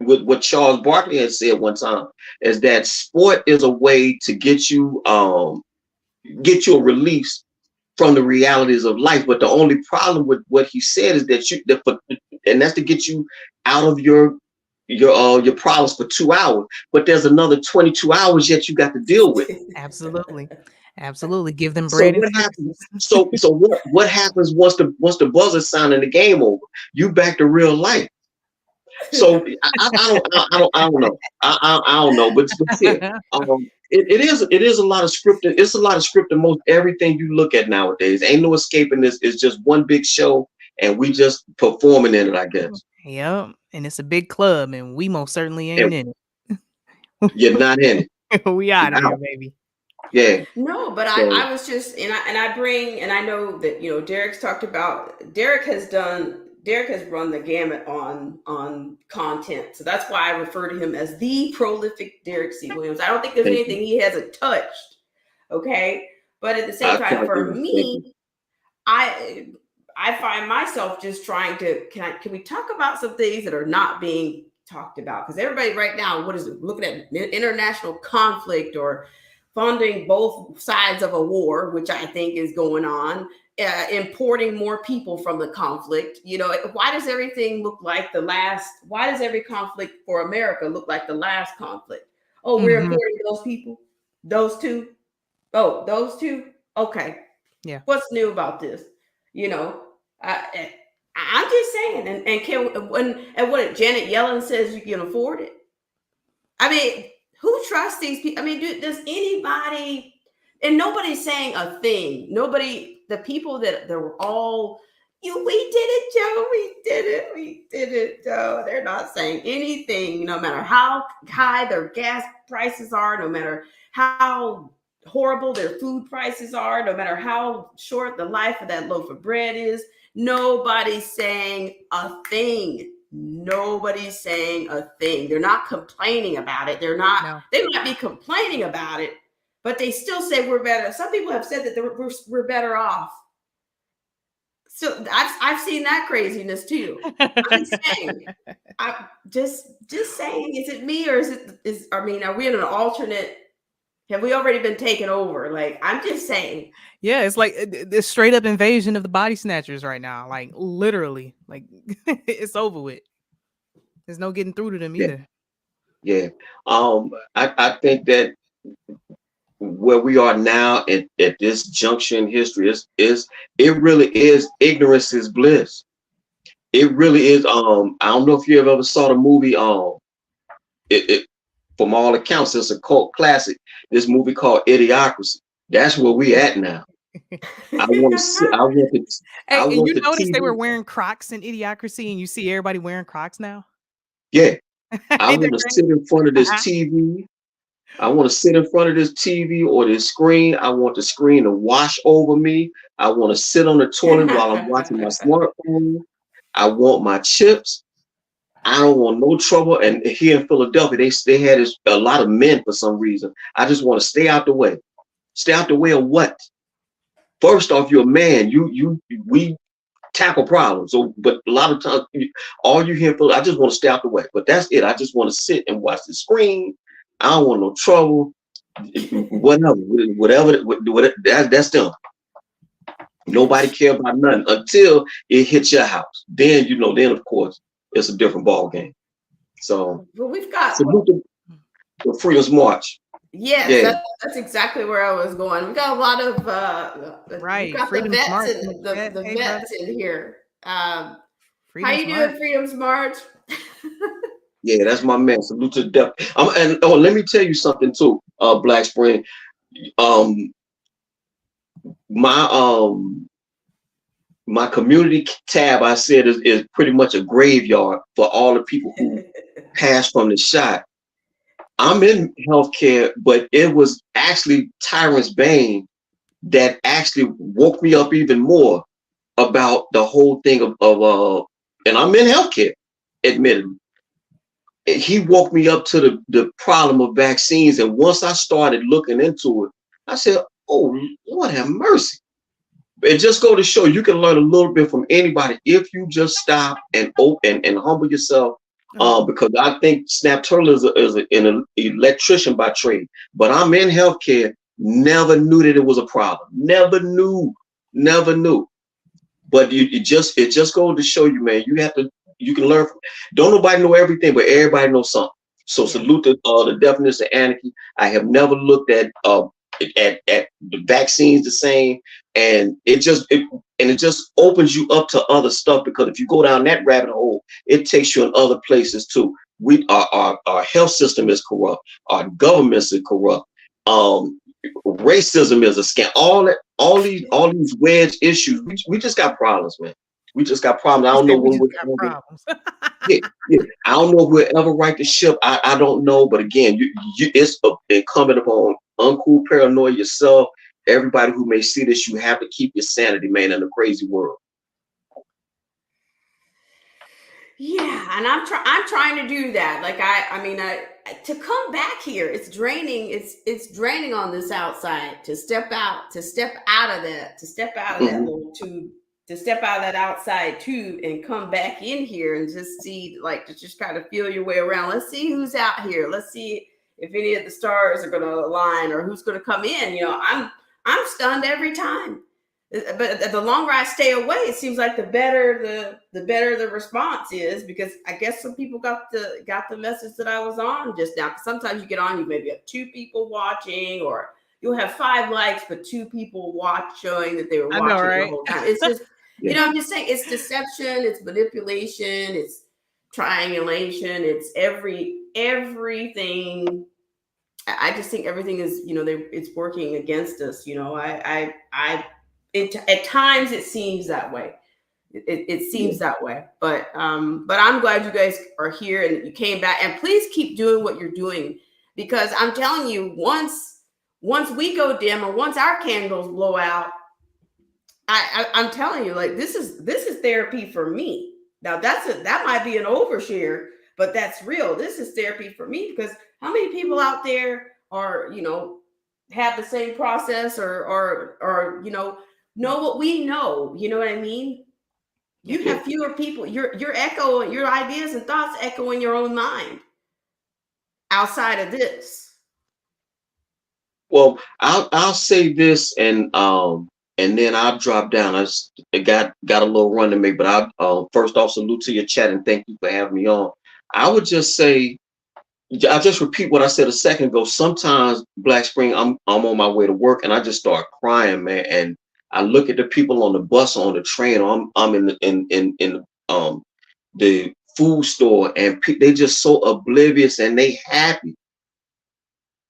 what Charles Barkley had said one time, is that sport is a way to get you a release from the realities of life. But the only problem with what he said is and that's to get you out of your problems for 2 hours. But there's another 22 hours yet you got to deal with. Absolutely. Give them So bread. what happens? So what happens once the buzzer sound and the game over? You back to real life. So I don't know. I don't know. But yeah, it is a lot of scripting. It's a lot of scripting. Most everything you look at nowadays, ain't no escaping this. It's just one big show, and we just performing in it, I guess. Yep. And it's a big club, and we most certainly ain't in it. You're not in it. We out of here, baby. Yeah. No, but So- I was just and I know that Derek's talked about. Derek has run the gamut on content, so that's why I refer to him as the prolific Derek C. Williams. I don't think there's Thank anything he hasn't touched. Okay, but at the same time, for me, I find myself just trying to can we talk about some things that are not being talked about? Because everybody right now, what is it, looking at international conflict or funding both sides of a war, which I think is going on, importing more people from the conflict. Why does everything look like why does every conflict for America look like the last conflict? Oh, we're importing those people? Those two? Oh, those two? Okay. Yeah. What's new about this? I'm just saying, and what Janet Yellen says you can afford it. I mean, who trusts these people? I mean, does anybody? And nobody's saying a thing. Nobody. The people that were all, we did it, Joe. We did it, Joe. They're not saying anything. No matter how high their gas prices are, no matter how horrible their food prices are, no matter how short the life of that loaf of bread is, nobody's saying a thing. Nobody's saying a thing. They're not complaining about it. They're not. No. They might be complaining about it, but they still say we're better. Some people have said that we're better off. So I've seen that craziness too. I'm saying, I'm just saying, is it me or are we in an alternate? Have we already been taken over? Like, I'm just saying. Yeah, it's like the straight up invasion of the body snatchers right now. Like literally, like it's over with. There's no getting through to them either. Yeah. I think that where we are now at this juncture in history is it really is ignorance is bliss. It really is. I don't know if you ever saw the movie. It from all accounts, it's a cult classic. This movie called Idiocracy. That's where we at now. I want to. Hey, and you notice they were wearing Crocs in Idiocracy, and you see everybody wearing Crocs now. Yeah, I want to sit in front of this TV. I want to sit in front of this TV or this screen. I want the screen to wash over me. I want to sit on the toilet while I'm watching my smartphone. I want my chips. I don't want no trouble. And here in Philadelphia, they had a lot of men for some reason. I just want to stay out the way. Stay out the way of what? First off, you're a man. We tackle problems. So, but a lot of times, all you hear, I just want to stay out the way. But that's it. I just want to sit and watch the screen. I don't want no trouble. Whatever. That's them. Nobody care about nothing until it hits your house. Then then of course it's a different ball game. So well, we've got salute the Freedom's March. Yes, Yeah, that's exactly where I was going. We got a lot of we've Right. got the Freedom vets Smart in and the chat. the Hey, brother. vets in here. How Freedom you Smart. doing, Freedom Smart? yeah, that's my man. Salute to the death. And oh, let me tell you something too, Black Spring. Um, my my community tab, I said, is pretty much a graveyard for all the people who passed from the shot. I'm in healthcare, but it was actually Tyrance Bain that actually woke me up even more about the whole thing of and I'm in healthcare, admittedly. He woke me up to the problem of vaccines. And once I started looking into it, I said, oh, Lord have mercy. It just go to show you can learn a little bit from anybody if you just stop and open and humble yourself. Because I think Snap Turtle is an electrician by trade, but I'm in healthcare. Never knew that it was a problem. Never knew. But it just goes to show you, man. You can learn. Don't nobody know everything, but everybody knows something. So salute the definition of anarchy. I have never looked at the vaccines the same, and it just opens you up to other stuff, because if you go down that rabbit hole, it takes you in other places too. Our health system is corrupt. Our governments are corrupt. Racism is a scam. All these wedge issues. We just got problems, man. We just got problems. I don't know when we got problems. yeah. I don't know if we'll ever right the ship. I don't know, but again, it's incumbent upon uncool paranoia yourself. Everybody who may see this, you have to keep your sanity, man, in a crazy world. Yeah, and I'm trying to do that. Like I mean, to come back here, it's draining. It's draining on this outside to step out of that little tube, to step out of that outside tube and come back in here and just see, like, to just kind of feel your way around. Let's see who's out here. Let's see if any of the stars are going to align or who's going to come in. You know, I'm stunned every time. But the longer I stay away, it seems like the better the response is, because I guess some people got the message that I was on just now. Because sometimes you get on, you maybe have 2 people watching, or you'll have 5 likes, but 2 people showing that they were watching the whole time. It's just, you know, I'm just saying, it's deception, it's manipulation, it's triangulation, it's everything. I just think everything is, you know, it's working against us. You know, at times it seems that way. It seems that way, but I'm glad you guys are here and you came back, and please keep doing what you're doing, because I'm telling you, once we go dim, or once our candles blow out, I'm telling you, like, this is therapy for me. Now that might be an overshare, but that's real. This is therapy for me, because how many people out there are, you know, have the same process or you know what we know? You know what I mean? You have fewer people. You're echoing, your ideas and thoughts echo in your own mind outside of this. Well, I'll say this, and then I'll drop down. I got a little run to make, but I first off, salute to your chat and thank you for having me on. I would just say, I just repeat what I said a second ago. Sometimes, Black Spring, I'm on my way to work and I just start crying, man. And I look at the people on the bus or on the train, or I'm in the food store, and they just so oblivious and they happy.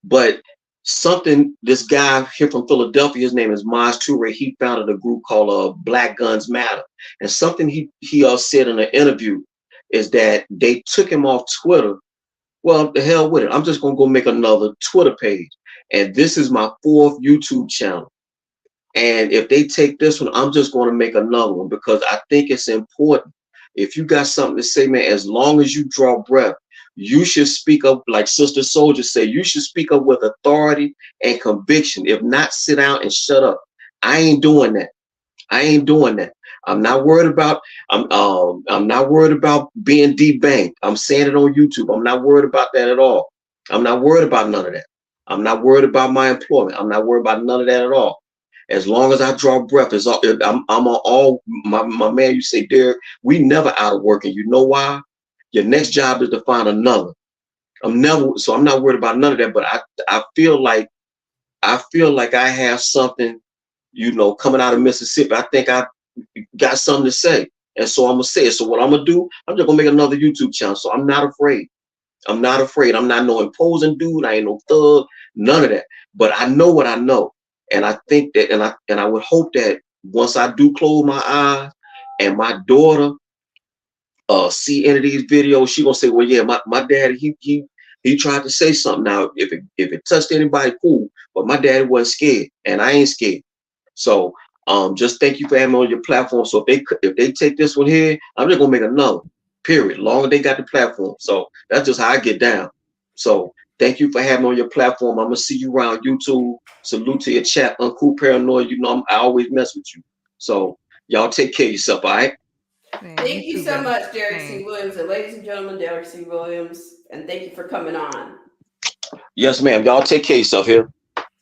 But this guy here from Philadelphia, his name is Maj Toure, he founded a group called Black Guns Matter. And something he said in an interview is that they took him off Twitter. Well, the hell with it. I'm just going to go make another Twitter page. And this is my 4th YouTube channel. And if they take this one, I'm just going to make another one, because I think it's important. If you got something to say, man, as long as you draw breath, you should speak up. Like Sister Soldier said, you should speak up with authority and conviction. If not, sit down and shut up. I ain't doing that. I'm not worried about I'm not worried about being debanked. I'm saying it on YouTube. I'm not worried about that at all. I'm not worried about none of that. I'm not worried about my employment. I'm not worried about none of that at all. As long as I draw breath, I'm on all my man. You say, Derek, we never out of work, and you know why? Your next job is to find another. I'm not worried about none of that. But I feel like I have something, coming out of Mississippi. I think I got something to say. And so I'm gonna say it. So what I'm gonna do, I'm just gonna make another YouTube channel. So I'm not afraid. I'm not afraid. I'm not no imposing dude. I ain't no thug, none of that. But I know what I know. And I think that, and I would hope that once I do close my eyes and my daughter see any of these videos, she gonna say, well, yeah, my daddy, he tried to say something. Now, if it touched anybody, cool. But my daddy wasn't scared, and I ain't scared. So just thank you for having me on your platform. So if they take this one here, I'm just gonna make another. Period. Long as they got the platform. So that's just how I get down. So thank you for having me on your platform. I'm gonna see you around YouTube. Salute to your chat, Uncle Paranoid. I always mess with you. So y'all take care of yourself, all right? Man, Thank you too, so brother. much, Derek C. Man. Williams. And ladies and gentlemen, Derek C. Williams. And thank you for coming on. Yes, ma'am. Y'all take care of yourself here.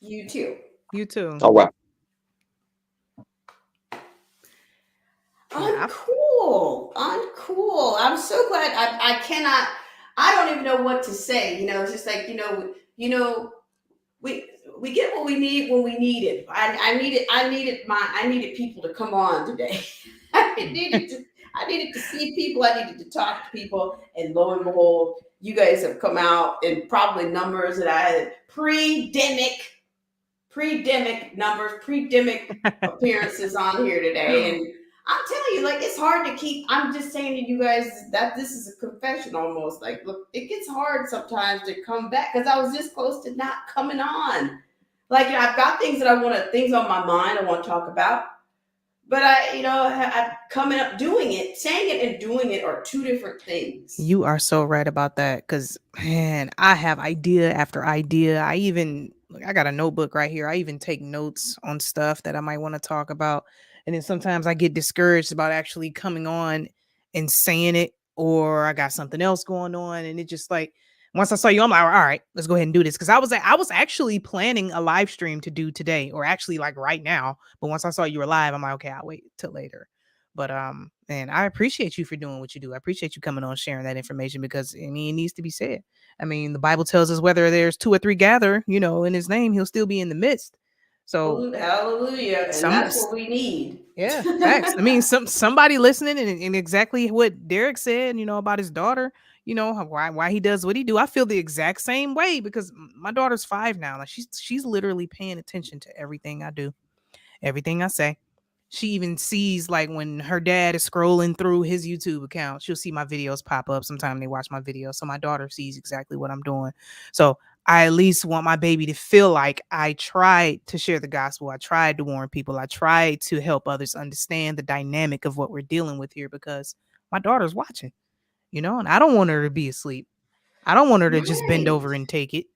You too. You too. All right. Uncool. I'm so glad. I don't even know what to say. It's just like, we get what we need when we need it. I needed people to come on today. I needed to see people. I needed to talk to people. And lo and behold, you guys have come out in probably numbers that I had pre-demic numbers, pre-demic appearances on here today. And I'm telling you, like, it's hard to keep. I'm just saying to you guys that this is a confession almost. Like, look, it gets hard sometimes to come back because I was this close to not coming on. Like, I've got things on my mind I want to talk about. But I'm coming up, doing it, saying it and doing it are two different things. You are so right about that. Cause man, I have idea after idea. I got a notebook right here. I even take notes on stuff that I might want to talk about. And then sometimes I get discouraged about actually coming on and saying it, or I got something else going on. And it just like, once I saw you, I'm like, all right, let's go ahead and do this. Cause I was actually planning a live stream to do today, or actually like right now. But once I saw you were live, I'm like, okay, I'll wait till later. But man, I appreciate you for doing what you do. I appreciate you coming on, sharing that information, because it needs to be said. I mean, the Bible tells us whether there's 2 or 3 gather, in his name, he'll still be in the midst. So Hallelujah. And that's what we need. yeah, facts. I mean, somebody listening and exactly what Derek said, about his daughter, why he does what he do. I feel the exact same way because my daughter's 5 now. Like she's literally paying attention to everything I do, everything I say. She even sees, like, when her dad is scrolling through his YouTube account, she'll see my videos pop up. Sometimes they watch my videos. So my daughter sees exactly what I'm doing. So I at least want my baby to feel like I tried to share the gospel. I tried to warn people. I tried to help others understand the dynamic of what we're dealing with here, because my daughter's watching, and I don't want her to be asleep. I don't want her to just bend over and take it,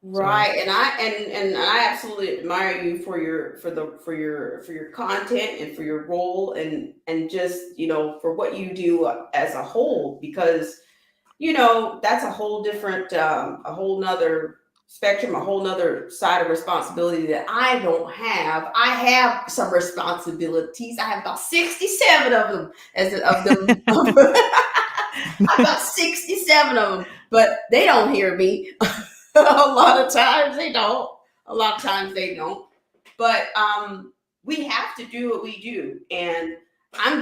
Right. And I absolutely admire you for your content and for your role and just, for what you do as a whole, because, that's a whole different, a whole nother spectrum, a whole nother side of responsibility that I don't have. I have some responsibilities. I have about 67 of them about 67 of them, but they don't hear me. A lot of times they don't. But we have to do what we do. And I'm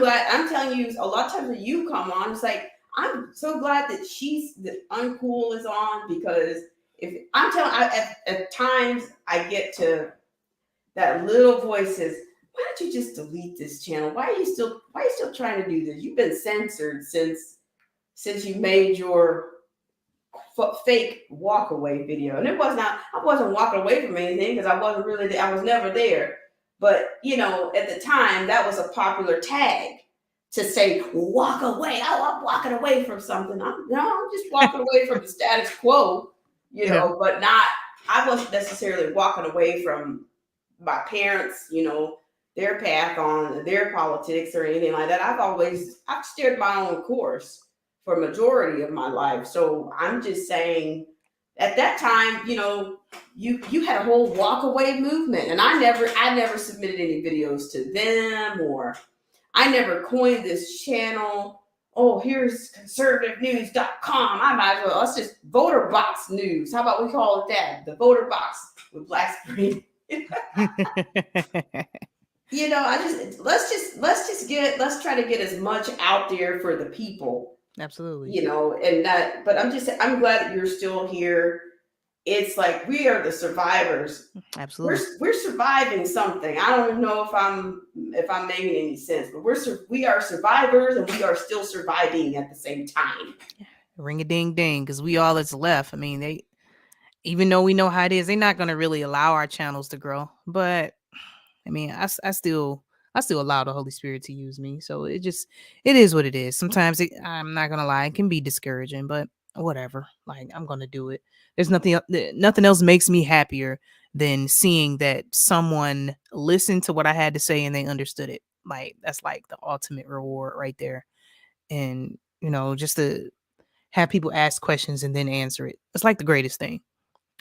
telling you, a lot of times when you come on, it's like, I'm so glad that Uncool is on, because at times I get to that little voice says, why don't you just delete this channel? Why are you still trying to do this? You've been censored since you made your fake walk away video. And I wasn't walking away from anything, because I was never there. But at the time, that was a popular tag to say, walk away. Oh, I'm walking away from something. I'm just walking away from the status quo, but I wasn't necessarily walking away from my parents, their path on their politics or anything like that. I've steered my own course for a majority of my life. So I'm just saying, at that time, you had a whole walk away movement, and I never submitted any videos to them, or I never coined this channel. oh, here's conservativenews.com. I might as well, let's just voter box news. How about we call it that? The voter box with black screen. You know, let's try to get as much out there for the people, Absolutely. you know, and that, but I'm glad that you're still here. It's like we are the survivors. Absolutely. We're surviving something. I don't know if I'm making any sense, but we are survivors and we are still surviving at the same time. Ring a ding ding, because we all that's left. I mean, they, even though we know how it is, they're not going to really allow our channels to grow. But I mean, I still allow the Holy Spirit to use me. So it is what it is. Sometimes I'm not gonna lie, it can be discouraging, but whatever. Like, I'm gonna do it. There's nothing else makes me happier than seeing that someone listened to what I had to say and they understood it. Like, that's like the ultimate reward right there. And you know, just to have people ask questions and then answer it. It's like the greatest thing.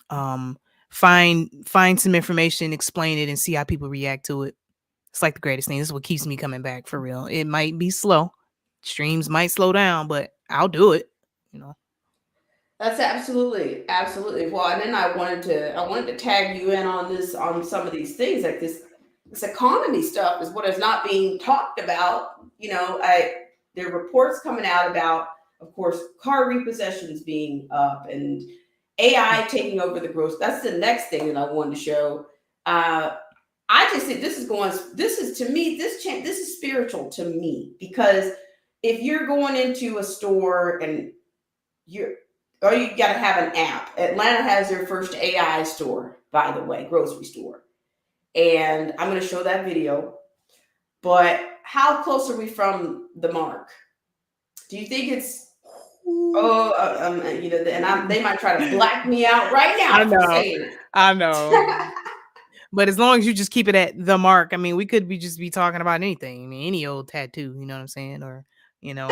Um, find some information, explain it, and see how people react to it. It's like the greatest thing. This is what keeps me coming back, for real. It might be slow. Streams might slow down, but I'll do it. You know. That's absolutely. Well, and then I wanted to tag you in on some of these things, like this economy stuff is what is not being talked about. You know, there are reports coming out about, of course, car repossessions being up and AI taking over the gross. That's the next thing that I wanted to show. I just think this is to me, this is spiritual to me, because if you're going into a store and you got to have an app. Atlanta has their first AI store, by the way, grocery store. And I'm going to show that video. But how close are we from the mark? Do you think it's, you know, and they might try to black me out right now. I know. For saying it. I know. But as long as you just keep it at the mark, I mean, we could just be talking about anything. I mean, any old tattoo, you know what I'm saying? Or, you know,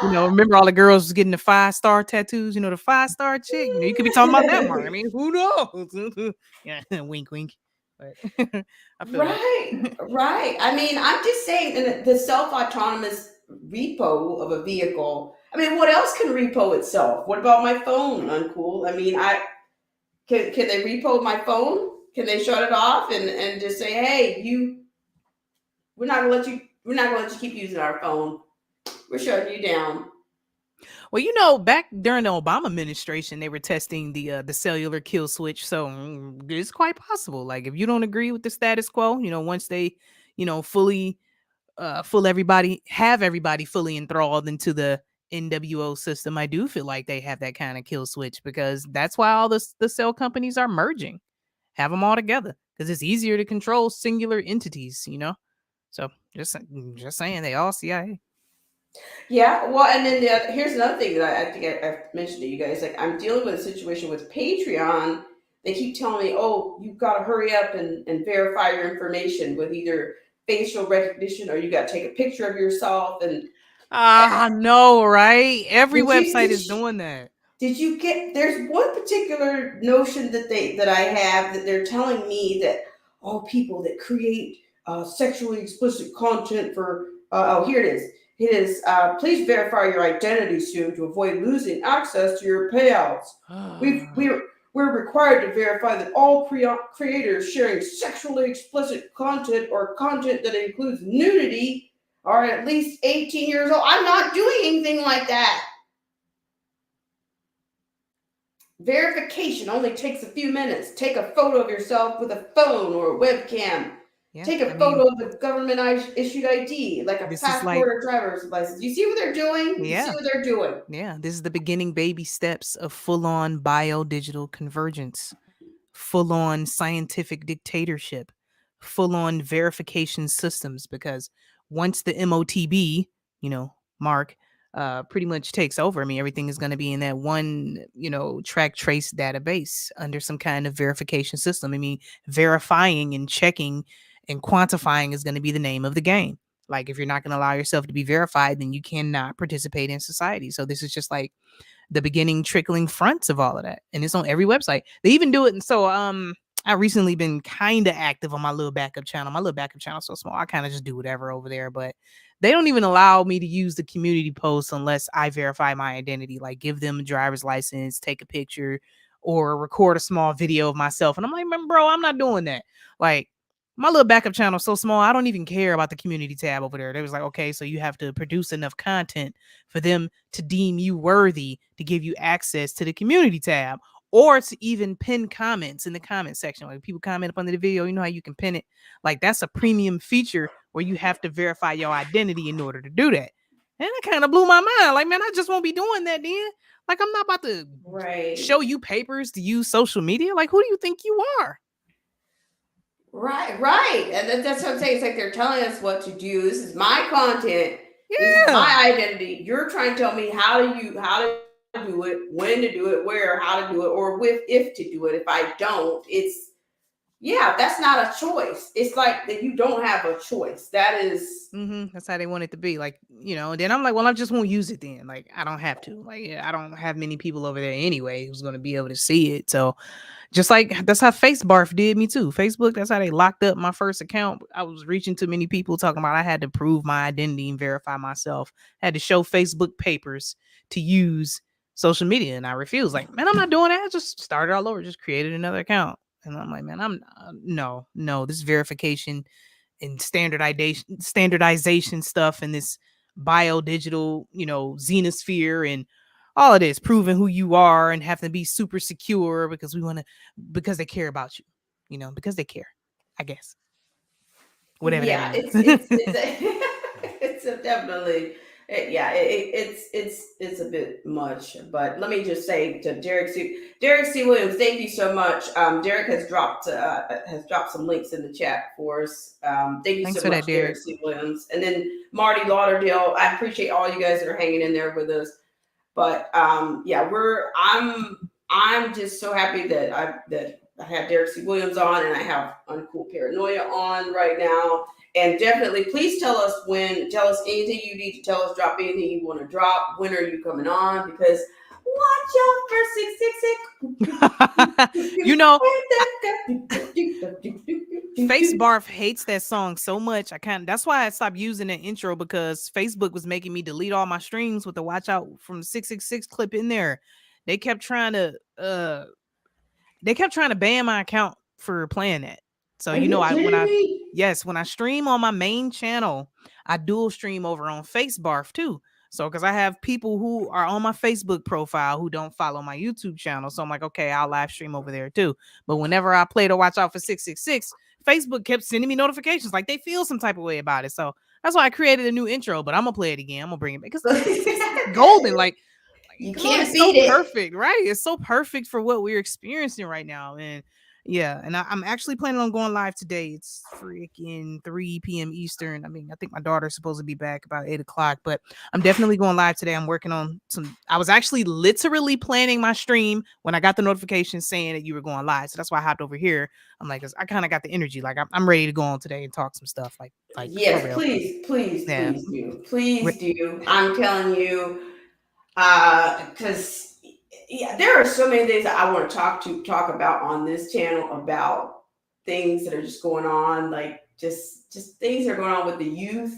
remember all the girls getting the 5-star tattoos, you know, the 5-star chick, you know, you could be talking about that mark. I mean, who knows? Yeah, wink, wink. But I feel Right. I mean, I'm just saying the self-autonomous repo of a vehicle. I mean, what else can repo itself? What about my phone? Uncool. I mean, can they repo my phone? Can they shut it off and just say, hey, we're not gonna let you keep using our phone. We're shutting you down. Well, you know, back during the Obama administration, they were testing the cellular kill switch. So it's quite possible. Like, if you don't agree with the status quo, you know, once they, you know, fully have everybody fully enthralled into the NWO system, I do feel like they have that kind of kill switch, because that's why all the cell companies are merging. Have them all together, because it's easier to control singular entities, you know. So just saying, they all CIA. Yeah, well, and then here's another thing that I think I've mentioned to you guys. Like, I'm dealing with a situation with Patreon. They keep telling me, oh, you've got to hurry up and verify your information with either facial recognition, or you got to take a picture of yourself. And I know, right? Every Did you- website did is you- doing that. did you get, there's one particular notion that I have, that they're telling me that, oh, people that create sexually explicit content for, here it is. It is, please verify your identity soon to avoid losing access to your payouts. We're required to verify that all creators sharing sexually explicit content or content that includes nudity are at least 18 years old. I'm not doing anything like that. Verification only takes a few minutes. Take a photo of yourself with a phone or a webcam. Yeah, Take a photo of the government issued ID, like a This is passport or driver's license. You see what they're doing? Yeah. You see what they're doing? Yeah, this is the beginning baby steps of full-on bio-digital convergence, full-on scientific dictatorship, full-on verification systems. Because once the MOTB, you know, mark, pretty much takes over, I mean, everything is going to be in that one, you know, track trace database under some kind of verification system. I mean, verifying and checking and quantifying is going to be the name of the game. Like, if you're not going to allow yourself to be verified, then you cannot participate in society. So this is just like the beginning trickling fronts of all of that. And it's on every website. They even do it. And so I recently been kind of active on my little backup channel. My little backup channel is so small. I kind of just do whatever over there, but they don't even allow me to use the community posts unless I verify my identity, like give them a driver's license, take a picture, or record a small video of myself. And I'm like, man, bro, I'm not doing that. Like, my little backup channel is so small, I don't even care about the community tab over there. They was like, okay, so you have to produce enough content for them to deem you worthy to give you access to the community tab, or to even pin comments in the comment section. Like people comment up under the video, you know how you can pin it. Like that's a premium feature where you have to verify your identity in order to do that. And it kind of blew my mind. Like, man, I just won't be doing that then. Like, I'm not about to Right. show you papers to use social media. Like, who do you think you are? Right. And that's what I'm saying. It's like they're telling us what to do. This is my content. This is Yeah. my identity. You're trying to tell me how to do it, when to do it, where, how to do it, or if to do it. If I don't, that's not a choice. It's like that you don't have a choice. That is That's how they want it to be. Like, and then I'm like, well, I just won't use it then. Like, I don't have to. Like, I don't have many people over there anyway who's going to be able to see it. So, just like that's how FaceBarf did me too. Facebook, that's how they locked up my first account. I was reaching too many people talking about I had to prove my identity and verify myself. I had to show Facebook papers to use social media, and I refused. Like, man, I'm not doing that. I just started all over, just created another account. And I'm like, man, I'm no, this verification and standardization stuff and this bio digital, xenosphere and all of this, proving who you are and having to be super secure because because they care about you, because they care, I guess. Whatever that means. it's a definitely it's a bit much. But let me just say to Derek C. Williams, thank you so much. Derek has dropped some links in the chat for us. Thank you Thanks so for much, that, Derek. Derek C. Williams, and then Marty Lauderdale. I appreciate all you guys that are hanging in there with us. But I'm just so happy that I have Derek C. Williams on and I have Uncool Paranoia on right now. And definitely, please tell us anything you need to tell us, drop anything you want to drop. When are you coming on? Because watch out for 666. FaceBarf hates that song so much. That's why I stopped using the intro, because Facebook was making me delete all my streams with the watch out from 666 clip in there. They kept trying to ban my account for playing that. So when I stream on my main channel, I dual stream over on FaceBarf too. So because I have people who are on my Facebook profile who don't follow my YouTube channel. So I'm like, okay, I'll live stream over there too. But whenever I play to watch out for 666, Facebook kept sending me notifications like they feel some type of way about it. So that's why I created a new intro, but I'm gonna play it again. I'm gonna bring it back because it's golden. Like you can't it's beat it. Perfect, right? It's so perfect for what we're experiencing right now. And and I'm actually planning on going live today. It's freaking 3 p.m. Eastern. I mean, I think my daughter's supposed to be back about 8 o'clock, but I'm definitely going live today. I'm working on I was actually literally planning my stream when I got the notification saying that you were going live. So that's why I hopped over here. I'm like, I kind of got the energy. Like I'm ready to go on today and talk some stuff. Like yes, please do. I'm telling you, because there are so many things that I want to talk about on this channel, about things that are just going on, like just things that are going on with the youth,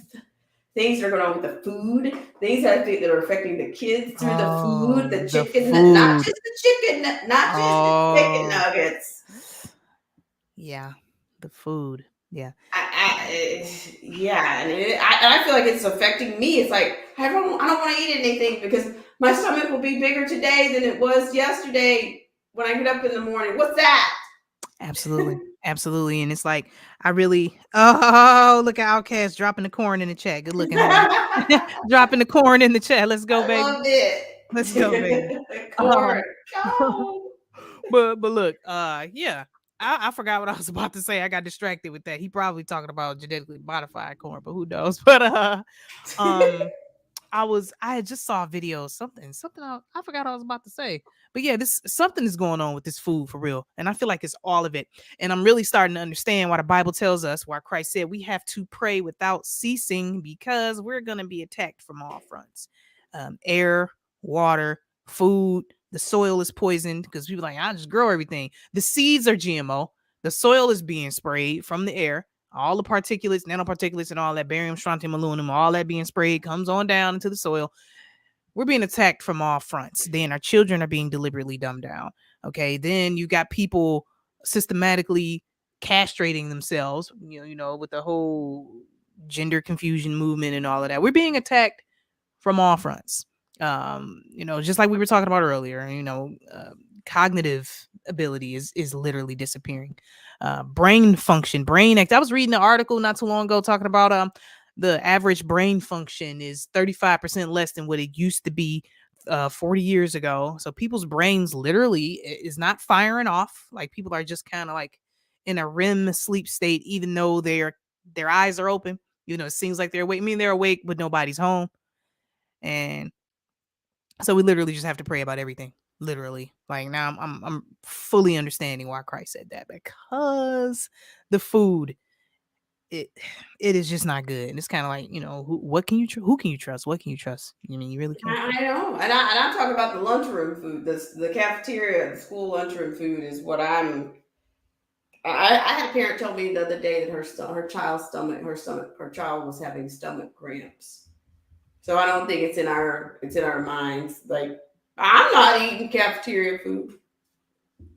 things that are going on with the food, things that I think that are affecting the kids through the food, the chicken, not just the chicken, not just the chicken nuggets. Yeah, the food. Yeah. I feel like it's affecting me. It's like I don't want to eat anything because my stomach will be bigger today than it was yesterday when I get up in the morning. What's that? Absolutely. Absolutely. And it's like, look at Outcast dropping the corn in the chat. Good looking. Dropping the corn in the chat. Let's go, baby. Love it. Let's go, baby. Corn. Go. But look, I forgot what I was about to say. I got distracted with that. He probably talking about genetically modified corn, but who knows? But I had just saw a video, something I forgot what I was about to say. But yeah, something is going on with this food for real. And I feel like it's all of it. And I'm really starting to understand why the Bible tells us, why Christ said we have to pray without ceasing, because we're going to be attacked from all fronts. Air, water, food, the soil is poisoned because people are like, I just grow everything. The seeds are GMO. The soil is being sprayed from the air. All the particulates, nanoparticulates, and all that barium, strontium, aluminum, all that being sprayed comes on down into the soil. We're being attacked from all fronts. Then our children are being deliberately dumbed down. Okay. Then you got people systematically castrating themselves, with the whole gender confusion movement and all of that. We're being attacked from all fronts. Just like we were talking about earlier, cognitive ability is literally disappearing. Brain function, brain act. I was reading an article not too long ago talking about the average brain function is 35% less than what it used to be 40 years ago. So people's brains literally is not firing off. Like people are just kind of like in a REM sleep state, even though their eyes are open. It seems like they're awake. I mean, they're awake, but nobody's home. And so we literally just have to pray about everything. Literally. Like now I'm fully understanding why Christ said that, because the food, it is just not good. And it's kind of like, who can you trust? What can you trust? I mean, you really can't. I know, and I'm talking about the lunchroom food. The cafeteria, the school lunchroom food is what I had a parent tell me the other day that her child was having stomach cramps. So I don't think it's in our minds. Like I'm not eating cafeteria food,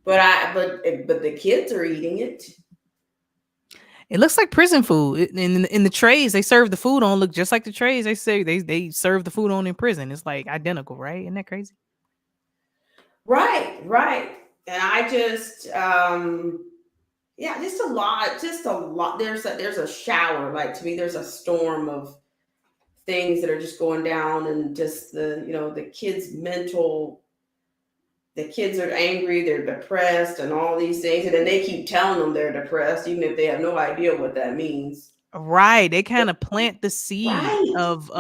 but the kids are eating it. It looks like prison food. In the trays they serve the food on look just like the trays they say they serve the food on in prison. It's like identical, right? Isn't that crazy? Right. And I just just a lot. There's a shower. Like to me, there's a storm of things that are just going down, and just the kids' mental. The kids are angry, they're depressed, and all these things, and then they keep telling them they're depressed, even if they have no idea what that means. Right. They kind of plant the seed Right. of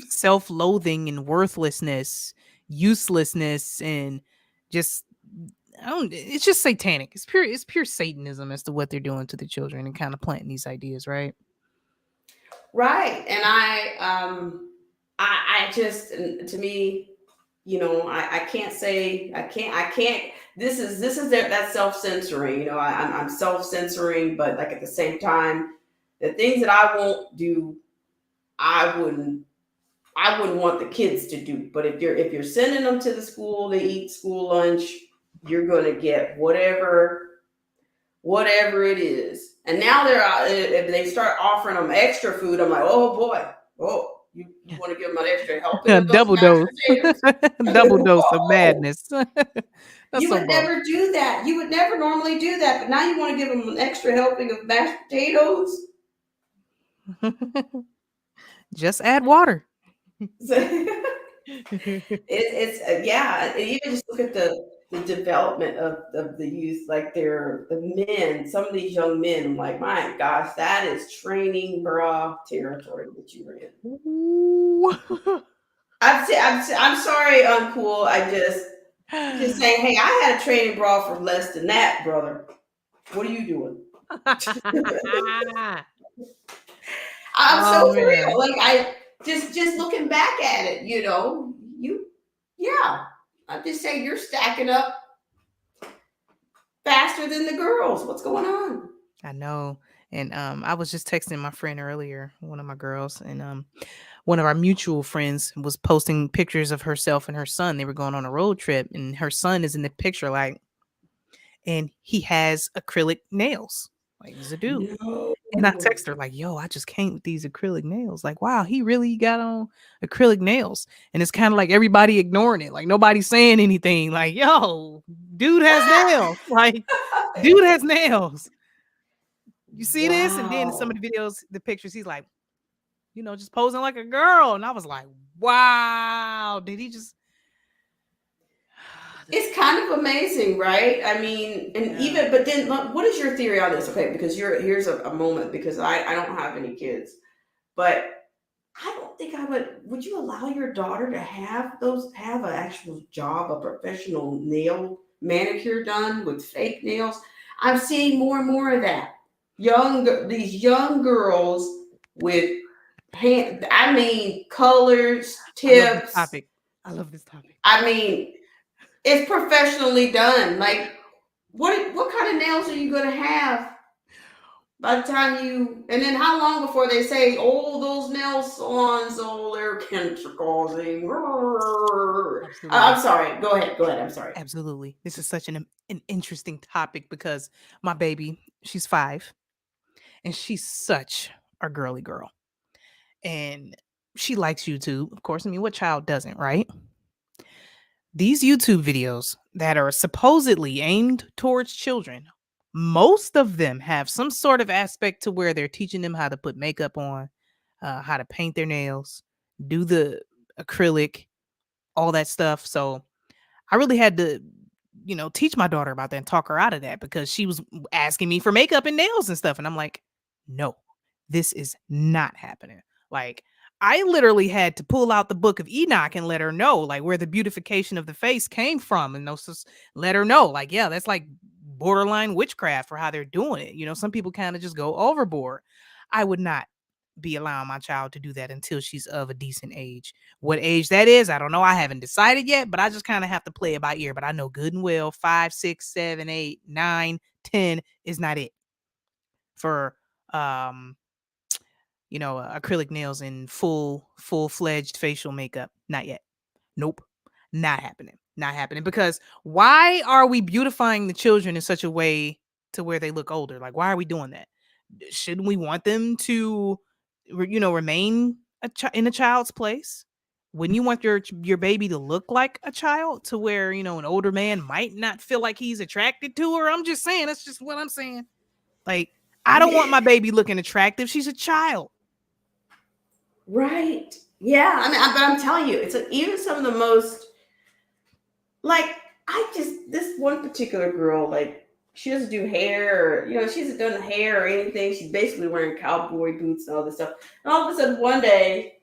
self-loathing and worthlessness, uselessness, and just it's just satanic. It's pure Satanism as to what they're doing to the children and kind of planting these ideas, right? Right. And I just, to me, I can't say, I can't, this is that self-censoring, I'm self-censoring, but like at the same time, the things that I won't do, I wouldn't want the kids to do. But if you're sending them to the school to eat school lunch, you're going to get whatever it is. And now if they start offering them extra food, I'm like, oh boy, you want to give them an extra helping of those Double dose. mashed potatoes? Double dose of madness. You would never do that. You would never normally do that, but now you want to give them an extra helping of mashed potatoes. Just add water. It's yeah. Even just look at the development of the youth, like the men. Some of these young men, I'm like, my gosh, that is training bra territory that you were in. I'm sorry, uncool. I just saying, hey, I had a training bra for less than that, brother. What are you doing? I'm so for real. Like I just looking back at it, I just say you're stacking up faster than the girls. What's going on? I know. And I was just texting my friend earlier, one of my girls, and one of our mutual friends was posting pictures of herself and her son. They were going on a road trip, and her son is in the picture, and he has acrylic nails. Like he's a dude. No. And I text her like, yo, I just came with these acrylic nails. Like, wow, he really got on acrylic nails. And it's kind of like everybody ignoring it. Like nobody's saying anything. Like, yo, dude has nails. Like, dude has nails. You see this? And then some of the videos, the pictures, he's like, just posing like a girl. And I was like, wow, did he just... It's kind of amazing, right? I mean, and but then what is your theory on this? Okay, because here's a moment, because I don't have any kids, but I don't think I would you allow your daughter to have an actual job, a professional nail manicure done with fake nails? I'm seeing more and more of that. These young girls with colors, tips. I love this topic. I mean, it's professionally done. Like what kind of nails are you gonna have by the time you? And then how long before they say, "Oh, those nail salons, oh, they're cancer causing"? I'm Absolutely. sorry. Go ahead. Go ahead. I'm sorry. Absolutely. This is such an interesting topic because my baby, she's 5, and she's such a girly girl. And she likes YouTube, of course. I mean, what child doesn't, right? These YouTube videos that are supposedly aimed towards children, most of them have some sort of aspect to where they're teaching them how to put makeup on, how to paint their nails, do the acrylic, all that stuff. So I really had to, teach my daughter about that and talk her out of that because she was asking me for makeup and nails and stuff. And I'm like, no, this is not happening. Like, I literally had to pull out the book of Enoch and let her know, like, where the beautification of the face came from. And let her know, like, yeah, that's like borderline witchcraft for how they're doing it. Some people kind of just go overboard. I would not be allowing my child to do that until she's of a decent age. What age that is, I don't know. I haven't decided yet, but I just kind of have to play it by ear. But I know good and well 5, 6, 7, 8, 9, 10 is not it for acrylic nails and full-fledged facial makeup. Not yet. Nope. Not happening. Not happening. Because why are we beautifying the children in such a way to where they look older? Like, why are we doing that? Shouldn't we want them to remain in a child's place? Wouldn't you want your baby to look like a child to where an older man might not feel like he's attracted to her? I'm just saying. That's just what I'm saying. Like, I don't want my baby looking attractive. She's a child. Right. Yeah. I mean, but I'm telling you, it's like even some of the most like this one particular girl, like she doesn't do hair, or she hasn't done hair or anything. She's basically wearing cowboy boots and all this stuff. And all of a sudden one day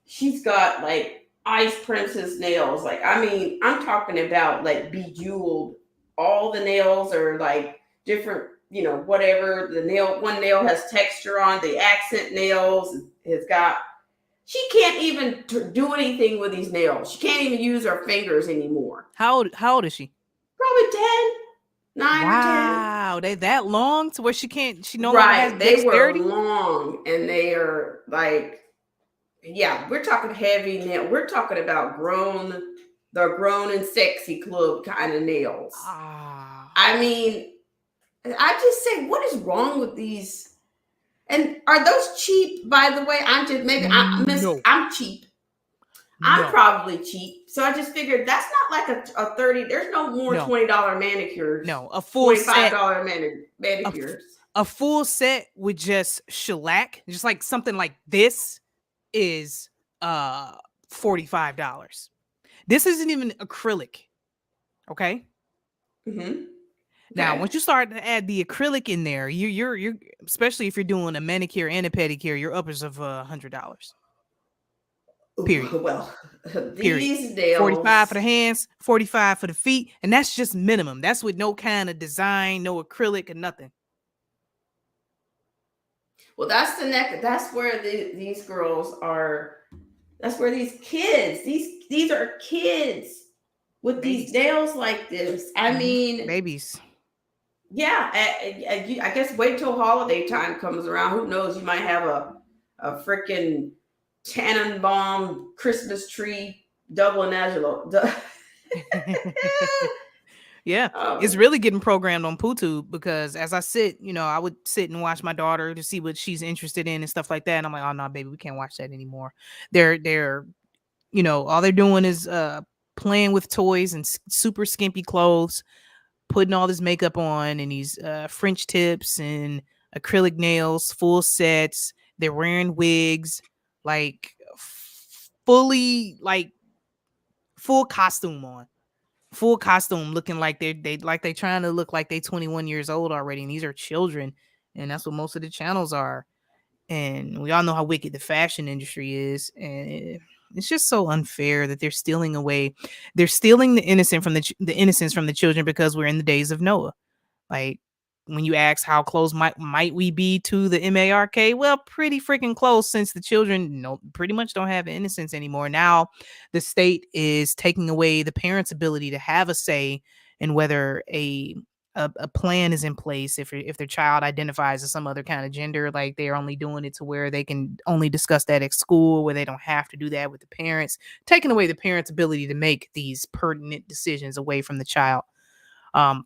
she's got like ice princess nails. Like, I mean, I'm talking about like bejeweled. All the nails are like different, whatever. One nail has texture on, the accent nails has got. She can't even do anything with these nails. She can't even use her fingers anymore. How old is she? Probably 10, 9 or 10. Wow, they that long to where she no longer has Right. They were dexterity? long and they are like, yeah, we're talking heavy nail. We're talking about the grown and sexy club kind of nails. Ah. I mean, I just say, what is wrong with these? And are those cheap, by the way? I'm cheap. I'm No. probably cheap. So I just figured that's not like a 30. There's no more No. $20 manicures. No, a full set. $25 manicures. A full set with just shellac, just like something like this, is $45. This isn't even acrylic. Okay. Mm-hmm. Now, Okay. once you start to add the acrylic in there, you're especially if you're doing a manicure and a pedicure, you're uppers of $100. Period. Well, Period. these nails. 45 for the hands, 45 for the feet, and that's just minimum. That's with no kind of design, no acrylic, or nothing. Well, that's the neck. That's where these girls are. That's where these kids. These are kids with Babies. these nails like this. I mean, Babies. yeah. I guess wait till holiday time comes around. Who knows? You might have a freaking Tannenbaum Christmas tree double Angelo. Yeah, it's really getting programmed on PooTube because as I sit, I would sit and watch my daughter to see what she's interested in and stuff like that. And I'm like, oh no, baby, we can't watch that anymore. They're all they're doing is playing with toys and super skimpy clothes, putting all this makeup on and these French tips and acrylic nails, full sets. They're wearing wigs, like fully, like full costume on. Full costume, looking like they trying to look like they 21 years old already, and these are children, and that's what most of the channels are. And we all know how wicked the fashion industry is, and it's just so unfair that they're stealing the innocence from the children because we're in the days of Noah. Like, when you ask how close might we be to the MARK, well, pretty freaking close, since the children pretty much don't have innocence anymore. Now the state is taking away the parents' ability to have a say in whether a a plan is in place if their child identifies as some other kind of gender, like they're only doing it to where they can only discuss that at school, where they don't have to do that with the parents, taking away the parents' ability to make these pertinent decisions away from the child. Um,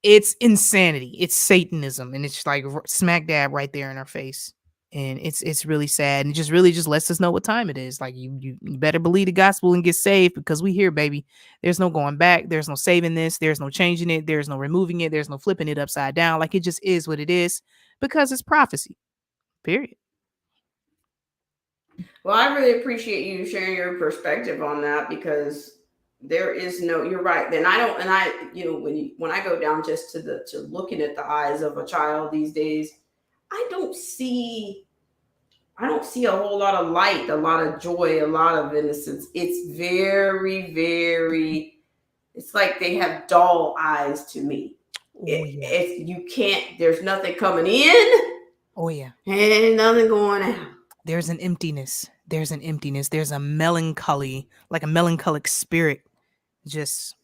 it's insanity. It's Satanism, and it's like smack dab right there in our face. And it's really sad, and it just really just lets us know what time it is. Like you better believe the gospel and get saved, because we here, baby. There's no going back. There's no saving this. There's no changing it. There's no removing it. There's no flipping it upside down. Like, it just is what it is, because it's prophecy. Period. Well, I really appreciate you sharing your perspective on that, because there is no, you're right. Then when I go down just to looking at the eyes of a child these days, I don't see a whole lot of light, a lot of joy, a lot of innocence. It's very, very, it's like they have dull eyes to me. You can't, there's nothing coming in. Oh yeah. And nothing going out. There's an emptiness. There's a melancholy, like a melancholic spirit, just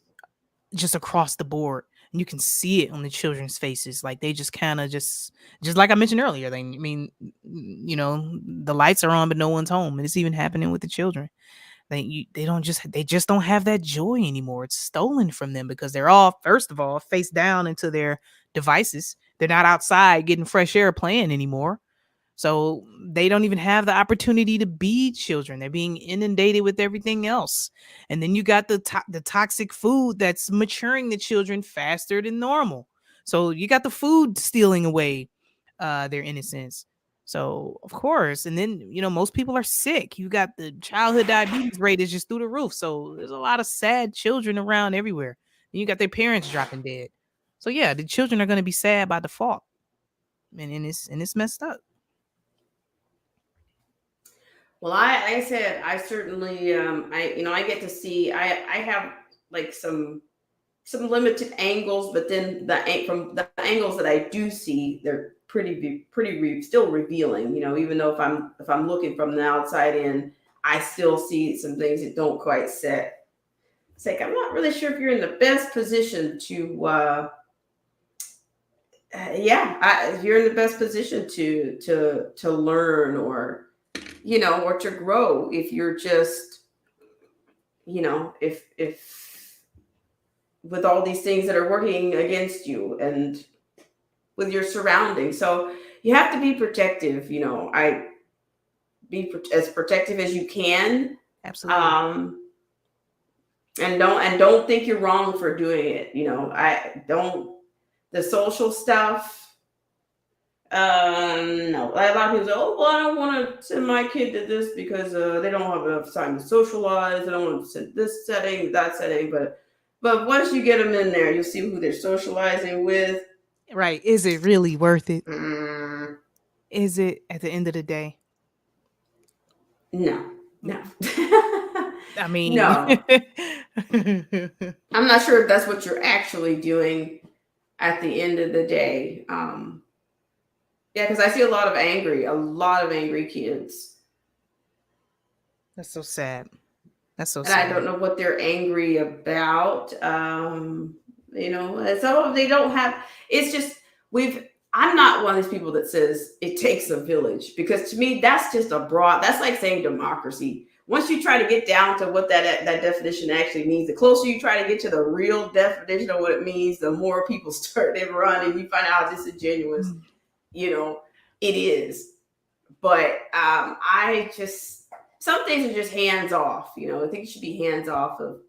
across the board. And you can see it on the children's faces. Like, they just kind of just like I mentioned earlier. The lights are on, but no one's home. And it's even happening with the children. They just don't have that joy anymore. It's stolen from them, because they're all, first of all, face down into their devices. They're not outside getting fresh air playing anymore. So they don't even have the opportunity to be children. They're being inundated with everything else. And then you got the toxic food that's maturing the children faster than normal. So you got the food stealing away their innocence. So, of course, and then, most people are sick. You got the childhood diabetes rate is just through the roof. So there's a lot of sad children around everywhere. And you got their parents dropping dead. So yeah, the children are going to be sad by default. And it's messed up. Well, like I said, I certainly, I get to see, I have like some limited angles, but then from the angles that I do see, they're still revealing, even though if I'm looking from the outside in, I still see some things that don't quite set. It's like, I'm not really sure if you're in the best position to, if you're in the best position to learn, or to grow, if you're just, if with all these things that are working against you and with your surroundings. So you have to be protective, as protective as you can. Absolutely. And don't think you're wrong for doing it. The social stuff. No, a lot of people say, "Oh, well, I don't want to send my kid to this because they don't have enough time to socialize. I don't want to send this setting, that setting." But once you get them in there, you'll see who they're socializing with. Right? Is it really worth it? Mm, Is it at the end of the day? no. I mean, no. I'm not sure if that's what you're actually doing at the end of the day. Yeah, because I see a lot of angry kids. That's so sad. That's so And sad. I don't know what they're angry about. Some of them, they don't have, it's just, I'm not one of these people that says it takes a village, because to me, that's just that's like saying democracy. Once you try to get down to what that definition actually means, the closer you try to get to the real definition of what it means, the more people start to run, and you find out how disingenuous, it is. But some things are just hands off. I think you should be hands off of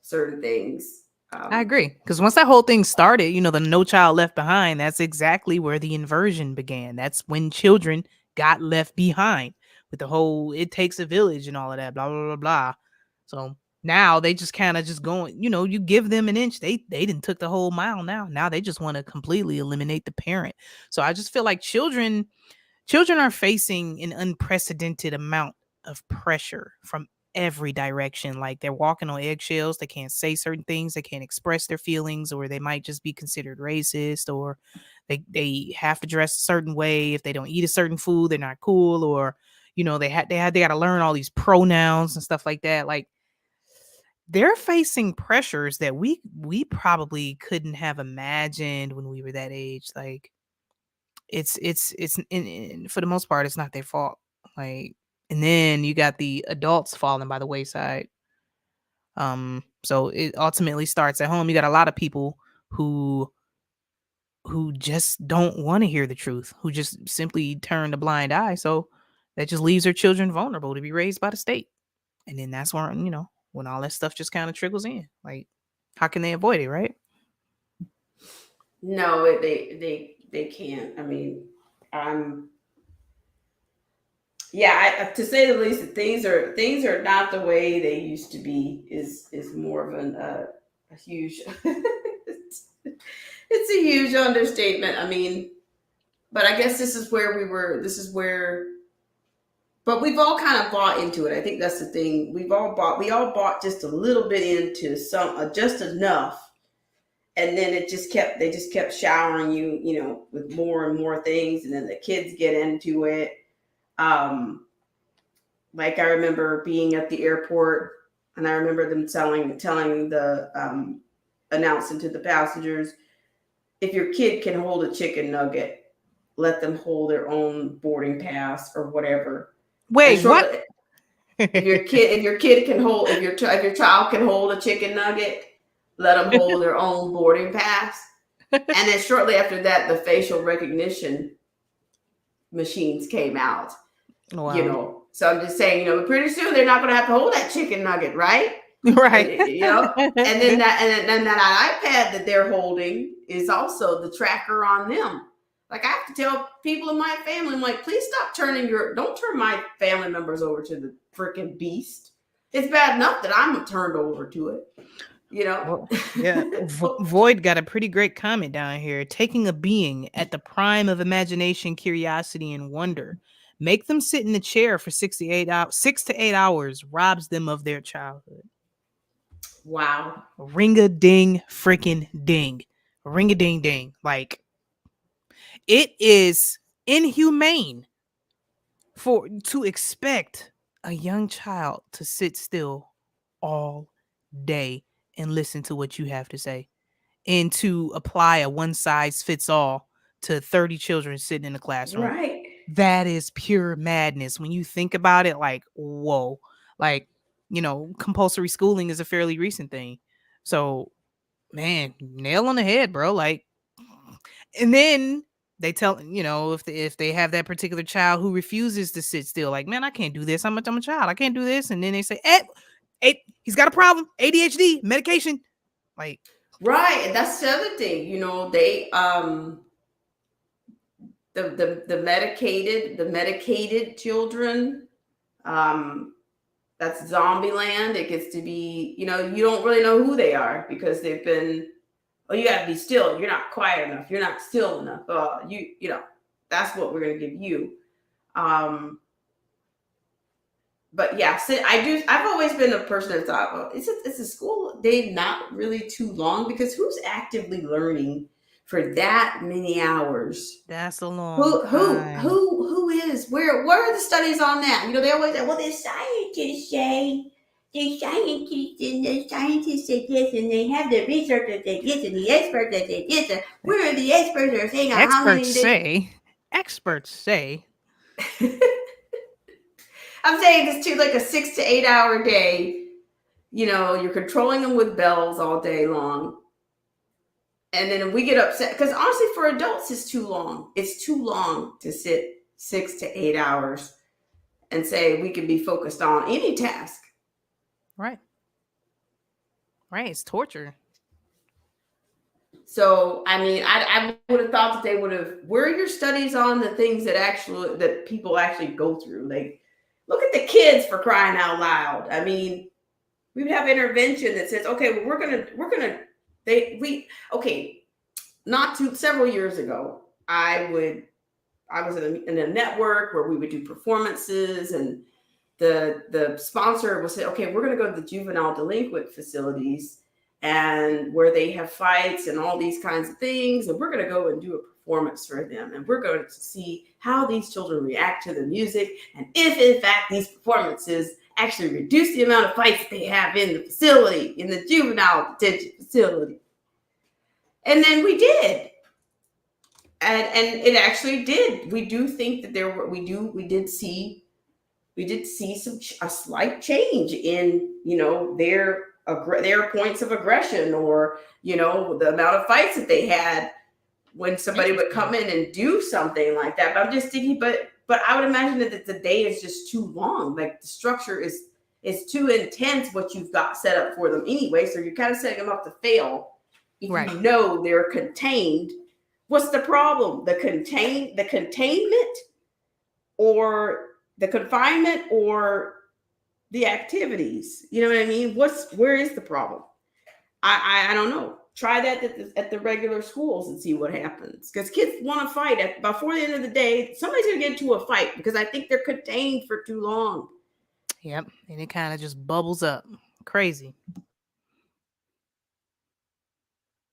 certain things. I agree, because once that whole thing started, the No Child Left Behind, that's exactly where the inversion began. That's when children got left behind with the whole "it takes a village" and all of that, blah blah blah blah. So now they just kind of just going, you give them an inch, they didn't took the whole mile. Now they just want to completely eliminate the parent. So I just feel like children are facing an unprecedented amount of pressure from every direction. Like, they're walking on eggshells. They can't say certain things. They can't express their feelings, or they might just be considered racist, or they have to dress a certain way. If they don't eat a certain food, they're not cool, or they got to learn all these pronouns and stuff like that. Like, they're facing pressures that we probably couldn't have imagined when we were that age. Like it's for the most part, it's not their fault. Like, and then you got the adults falling by the wayside. So it ultimately starts at home. You got a lot of people who just don't want to hear the truth, who just simply turn a blind eye. So that just leaves their children vulnerable to be raised by the state. And then that's when, when all that stuff just kind of trickles in. Like, how can they avoid it, right? No, they can't. I mean, to say the least, things are not the way they used to be. Is more of a huge. It's a huge understatement. I mean, but I guess this is where we were. This is where. But we've all kind of bought into it. I think that's the thing. We all bought just a little bit into just enough. And then they just kept showering you, with more and more things. And then the kids get into it. Like I remember being at the airport and I remember them telling the, announcing to the passengers, if your kid can hold a chicken nugget, let them hold their own boarding pass or whatever. Wait, what? If your child can hold a chicken nugget, let them hold their own boarding pass. And then shortly after that, the facial recognition machines came out. Wow. So I'm just saying, pretty soon they're not going to have to hold that chicken nugget, right? Right. And then that iPad that they're holding is also the tracker on them. Like I have to tell people in my family, I'm like, please stop don't turn my family members over to the freaking beast. It's bad enough that I'm turned over to it, Well, yeah. Void got a pretty great comment down here. Taking a being at the prime of imagination, curiosity, and wonder. Make them sit in the chair for 6 to 8 hours, robs them of their childhood. Wow. Ring-a-ding freaking ding. Ring-a-ding ding. Like, it is inhumane to expect a young child to sit still all day and listen to what you have to say and to apply a one-size-fits-all to 30 children sitting in a classroom. Right. That is pure madness. When you think about it, like, whoa. Like, compulsory schooling is a fairly recent thing. So, man, nail on the head, bro. Like, and then they tell, if they have that particular child who refuses to sit still, like, man, I can't do this. I'm a child. I can't do this. And then they say, he's got a problem. ADHD, medication. Like, right. And that's the other thing, they, the medicated children, that's zombie land. It gets to be, you don't really know who they are because they've been, you gotta be still. You're not quiet enough. You're not still enough. That's what we're gonna give you. But yeah, I've always been a person that thought, well, it's a school day not really too long because who's actively learning for that many hours? That's a long time. Who is? Where are the studies on that? They always say, well, the scientists say. The scientists say this, and they have the research that say this, and the experts that say this. And where are the experts that are saying how many days? Experts say. I'm saying this too, like a 6 to 8 hour day. You're controlling them with bells all day long. And then we get upset because honestly, for adults, it's too long. It's too long to sit 6 to 8 hours and say we can be focused on any task. Right. It's torture. So, I mean, I would have thought that they would have. Where are your studies on the things that people actually go through? Like, look at the kids, for crying out loud. I mean, we would have intervention that says, okay, well, several years ago, I was in a network where we would do performances, and the sponsor would say, okay, we're going to go to the juvenile delinquent facilities and where they have fights and all these kinds of things. And we're going to go and do a performance for them. And we're going to see how these children react to the music. And if in fact these performances actually reduce the amount of fights they have in the facility, in the juvenile detention facility. And then we did. And it actually did. We do think that we did see a slight change in, their points of aggression, or, the amount of fights that they had when somebody would come in and do something like that. But I'm just thinking, but I would imagine that the day is just too long. Like, the structure is too intense, what you've got set up for them anyway. So you're kind of setting them up to fail. If Right. you know they're contained, what's the problem? The containment, or the confinement, or the activities? You know what I mean? Where is the problem? I don't know. Try that at the regular schools and see what happens. Because kids want to fight. Before the end of the day, somebody's going to get into a fight because I think they're contained for too long. Yep. And it kind of just bubbles up. Crazy.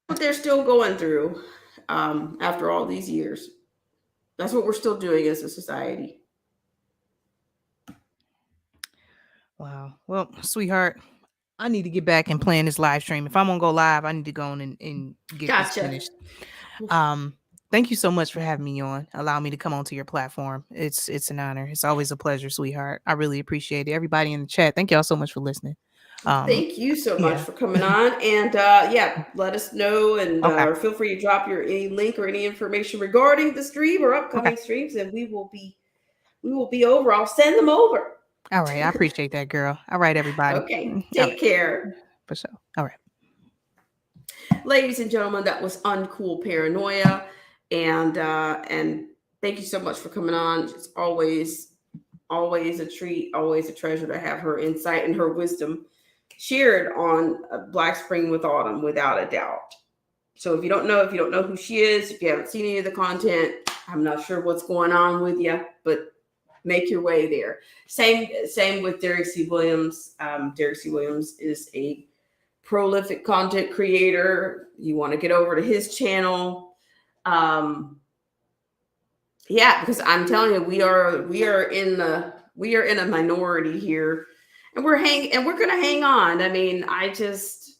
What they're still going through after all these years. That's what we're still doing as a society. Wow. Well, sweetheart, I need to get back and plan this live stream. If I'm gonna go live, I need to go on and get this Gotcha. finished. Thank you so much for having me on. Allow me to come onto your platform. It's an honor. It's always a pleasure, sweetheart. I really appreciate it. Everybody in the chat, thank y'all so much for listening. Thank you so much yeah. for coming on. And let us know, and Okay. or feel free to drop any link or any information regarding the stream or upcoming streams, and we will be over. I'll send them over. All right. I appreciate that, girl. All right, everybody. Okay. All Take right. care. For sure. All right. Ladies and gentlemen, that was Uncool Paranoia. And thank you so much for coming on. It's always a treat, always a treasure to have her insight and her wisdom shared on Black Spring with Autumn, without a doubt. So if you don't know who she is, if you haven't seen any of the content, I'm not sure what's going on with you, but make your way there. Same with Derek C. Williams. Derek C. Williams is a prolific content creator. You want to get over to his channel. Because I'm telling you, we are in a minority here, and we're going to hang on. I mean, I just,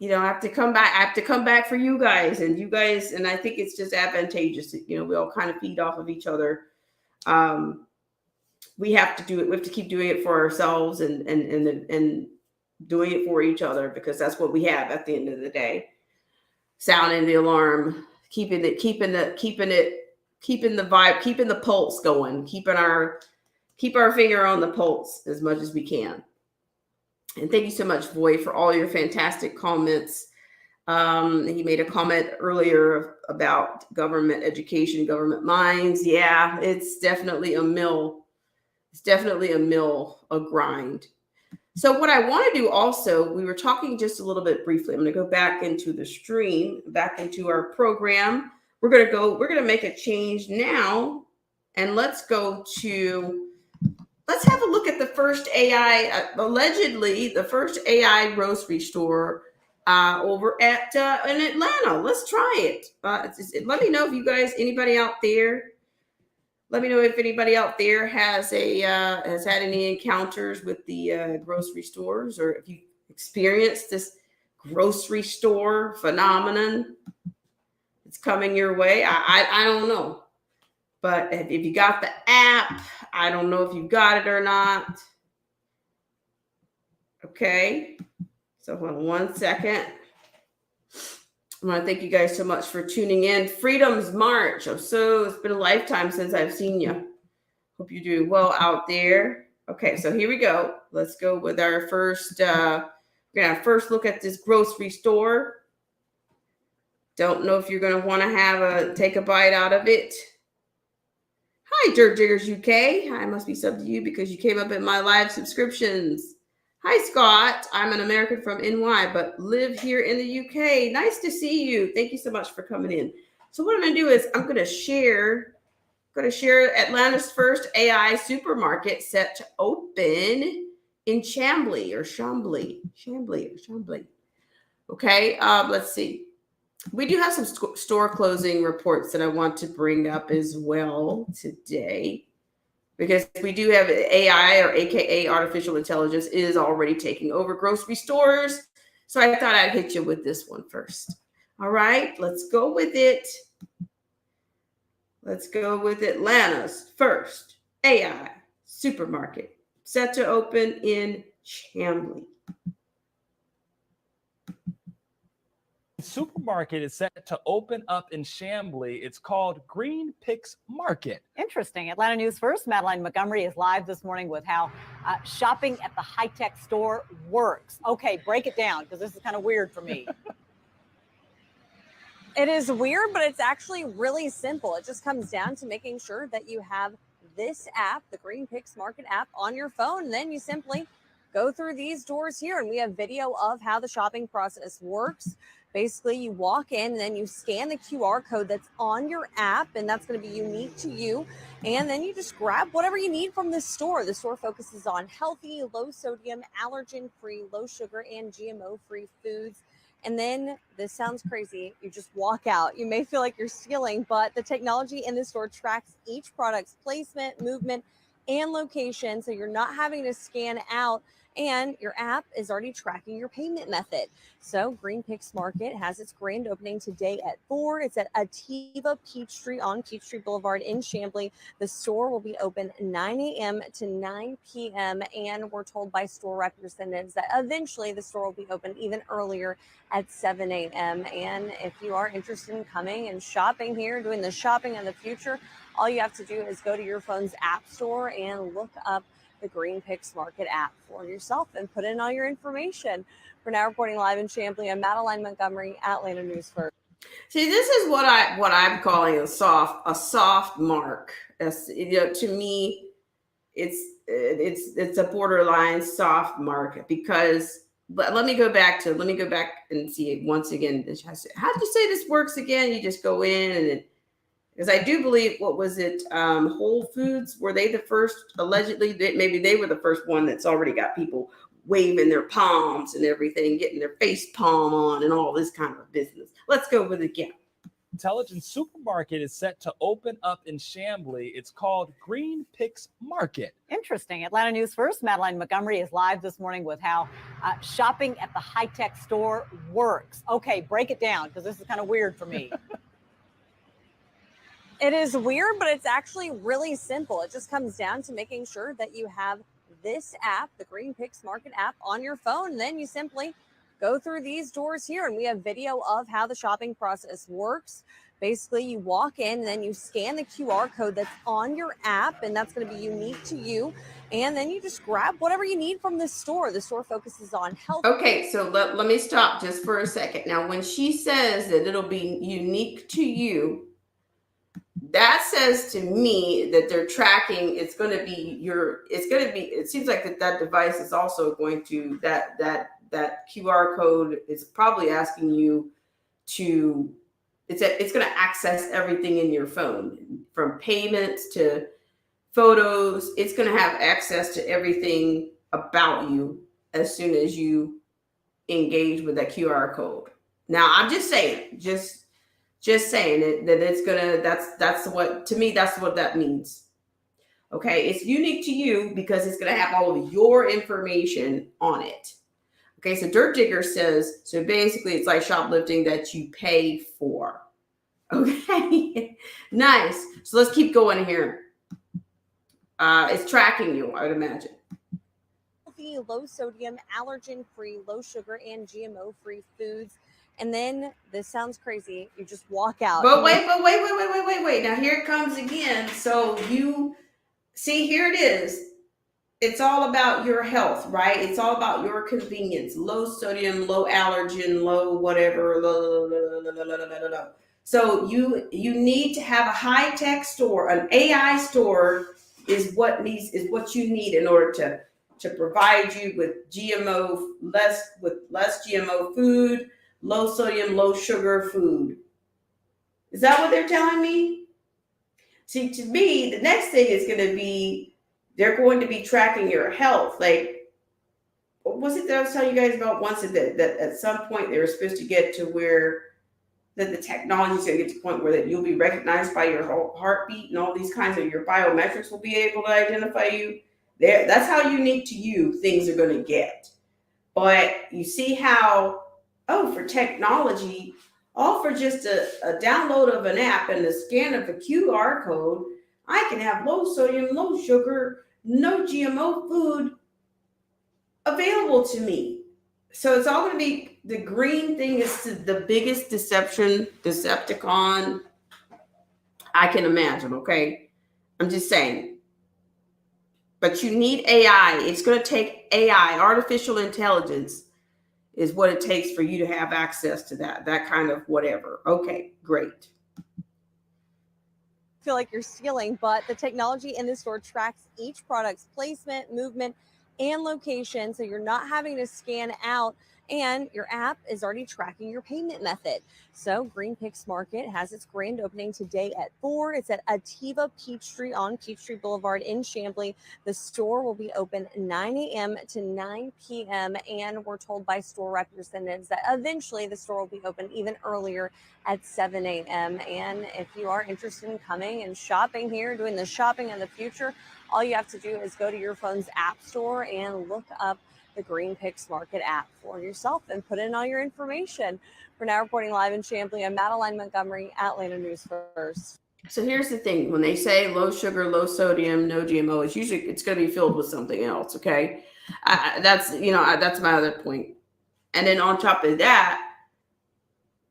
I have to come back. I have to come back for you guys, and I think it's just advantageous. We all kind of feed off of each other. We have to do it. We have to keep doing it for ourselves and doing it for each other, because that's what we have at the end of the day. Sounding the alarm, keeping the vibe, keeping the pulse going, keep our finger on the pulse as much as we can. And thank you so much, Void, for all your fantastic comments. He made a comment earlier about government education, government minds. Yeah, it's definitely a mill. It's definitely a grind. So what I want to do also, we were talking just a little bit briefly. I'm going to go back into the stream, back into our program. We're going to make a change now, and let's have a look at the first AI, allegedly the first AI grocery store over at in Atlanta. Let's try it. Let me know if you guys, anybody out there, let me know if anybody out there has had any encounters with the grocery stores, or if you experienced this grocery store phenomenon. It's coming your way. I don't know. But if you got the app, I don't know if you got it or not. Okay. So hold on one second. I want to thank you guys so much for tuning in. Freedom's March. It's been a lifetime since I've seen you. Hope you're doing well out there. Okay, so here we go. Let's go with our first. We're gonna first look at this grocery store. Don't know if you're gonna want to take a bite out of it. Hi, Dirt Diggers UK. I must be subbed to you because you came up in my live subscriptions. Hi, Scott. I'm an American from NY, but live here in the UK. Nice to see you. Thank you so much for coming in. So what I'm going to do is I'm going to share Atlanta's first AI supermarket set to open in Chambly. Okay, let's see. We do have some store closing reports that I want to bring up as well today. because we do have AI, or AKA artificial intelligence, is already taking over grocery stores. So I thought I'd hit you with this one first. All right, let's go with it. Let's go with Atlanta's first AI supermarket, set to open in Chamblee. Supermarket is set to open up in Chamblee. It's called Green Picks Market. Interesting. Atlanta News First, Madeline Montgomery is live this morning with how shopping at the high-tech store works. Okay, break it down, because this is kind of weird for me. It is weird, but it's actually really simple. It just comes down to making sure that you have this app, the Green Picks Market app, on your phone. And then you simply go through these doors here, and we have video of how the shopping process works. Basically, you walk in and then you scan the QR code that's on your app, and that's going to be unique to you. And then you just grab whatever you need from the store. The store focuses on healthy, low sodium, allergen-free, low sugar, and GMO-free foods. And then, this sounds crazy, you just walk out. You may feel like you're stealing, but the technology in the store tracks each product's placement, movement, and location, so you're not having to scan out, and your app is already tracking your payment method. So Green Picks Market has its grand opening today at 4. It's at Ativa Peachtree on Peachtree Boulevard in Chamblee. The store will be open 9 a.m. to 9 p.m. And we're told by store representatives that eventually the store will be open even earlier at 7 a.m. And if you are interested in coming and shopping here, doing the shopping of the future, all you have to do is go to your phone's app store and look up the Green Picks Market app for yourself and put in all your information. For now, reporting live in Chamblee, I'm Madeline Montgomery, Atlanta News First. See, this is what I'm calling a soft mark. That's, to me, it's a borderline soft mark, because. But let me go back and see it once again. How did you say this works again? You just go in and because I do believe, what was it? Whole Foods, were they the first, allegedly? Maybe they were the first one that's already got people waving their palms and everything, getting their face palm on and all this kind of business. Let's go with it again. Intelligent Supermarket is set to open up in Chamblee. It's called Green Picks Market. Interesting. Atlanta News First, Madeline Montgomery is live this morning with how shopping at the high-tech store works. Okay, break it down, because this is kind of weird for me. It is weird, but it's actually really simple. It just comes down to making sure that you have this app, the Green Picks Market app, on your phone. And then you simply go through these doors here, and we have video of how the shopping process works. Basically, you walk in and then you scan the QR code that's on your app, and that's going to be unique to you. And then you just grab whatever you need from the store. The store focuses on health. Okay, so let me stop just for a second. Now, when she says that it'll be unique to you, that says to me that they're tracking. It's going to be it seems like that device is also going to, that QR code is probably asking you to, it's going to access everything in your phone, from payments to photos. It's going to have access to everything about you as soon as you engage with that QR code. Now, I'm just saying, just saying it, that it's gonna, that's what, to me, that's what that means. Okay, it's unique to you because it's gonna have all of your information on it. Okay, so Dirt Digger says, so basically it's like shoplifting that you pay for. Okay, nice. So let's keep going here. It's tracking you, I would imagine. Healthy, low sodium, allergen-free, low sugar, and GMO-free foods. And then, this sounds crazy, you just walk out. But wait. Now here it comes again. So you see, here it is. It's all about your health, right? It's all about your convenience. Low sodium, low allergen, low whatever. So you need to have a high-tech store. An AI store is what you need in order to provide you with less GMO food, low sodium, low sugar food. Is that what they're telling me? See, to me, the next thing is going to be, they're going to be tracking your health. Like, what was it that I was telling you guys about once, that at some point they were supposed to get to where that the technology is going to get to the point where that you'll be recognized by your whole heartbeat and all these kinds of your biometrics will be able to identify you. There, that's how unique to you things are going to get. But you see how, for technology, all for just a download of an app and the scan of a QR code, I can have low sodium, low sugar, no GMO food available to me. So it's all going to be, the green thing is the biggest Decepticon I can imagine, okay? I'm just saying. But you need AI. It's going to take AI, artificial intelligence is what it takes for you to have access to that kind of whatever. Okay, great. Feel like you're stealing, but the technology in the store tracks each product's placement, movement, and location, so you're not having to scan out, and your app is already tracking your payment method. So Green Pix Market has its grand opening today at 4. It's at Ativa Peachtree on Peachtree Boulevard in Chamblee. The store will be open 9 a.m. to 9 p.m. and we're told by store representatives that eventually the store will be open even earlier at 7 a.m. And if you are interested in coming and shopping here, doing the shopping of the future, all you have to do is go to your phone's app store and look up the Green Pix Market app for yourself and put in all your information. For now, reporting live in Chamblee, I'm Madeline Montgomery, Atlanta News First. So here's the thing. When they say low sugar, low sodium, no GMO, it's going to be filled with something else, okay? That's my other point. And then on top of that,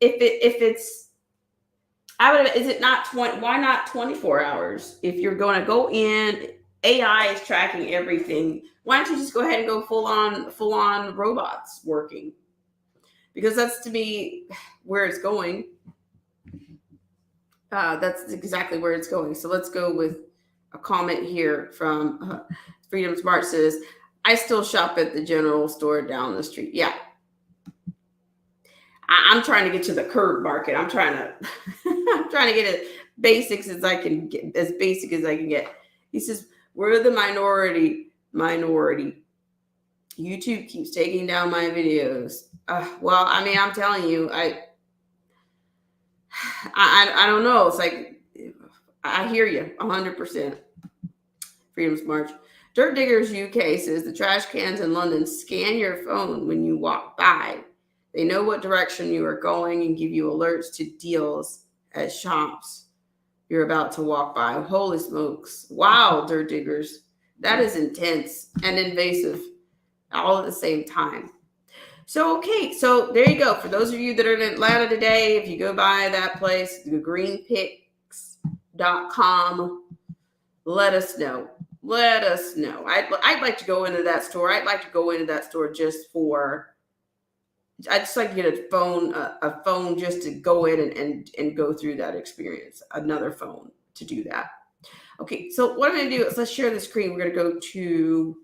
is it not 20? Why not 24 hours? If you're going to go in, AI is tracking everything. Why don't you just go ahead and go full on robots working? Because that's, to me, where it's going. That's exactly where it's going. So let's go with a comment here from Freedom Smart says, I still shop at the general store down the street. Yeah. I'm trying to get to the curb market. I'm trying to get as basic as I can get. He says, we're the minority. YouTube keeps taking down my videos. Well, I mean, I'm telling you, I don't know. It's like, I hear you 100%. Freedom's March. Dirt Diggers UK says the trash cans in London scan your phone when you walk by. They know what direction you are going and give you alerts to deals at shops you're about to walk by. Holy smokes. Wow, Dirt Diggers. That is intense and invasive all at the same time. So, okay. So there you go. For those of you that are in Atlanta today, if you go by that place, greenpix.com, let us know. Let us know. I'd like to go into that store. I'd like to go into that store just I'd just like to get a phone just to go in and go through that experience. Another phone to do that. Okay, so what I'm going to do is let's share the screen. We're going to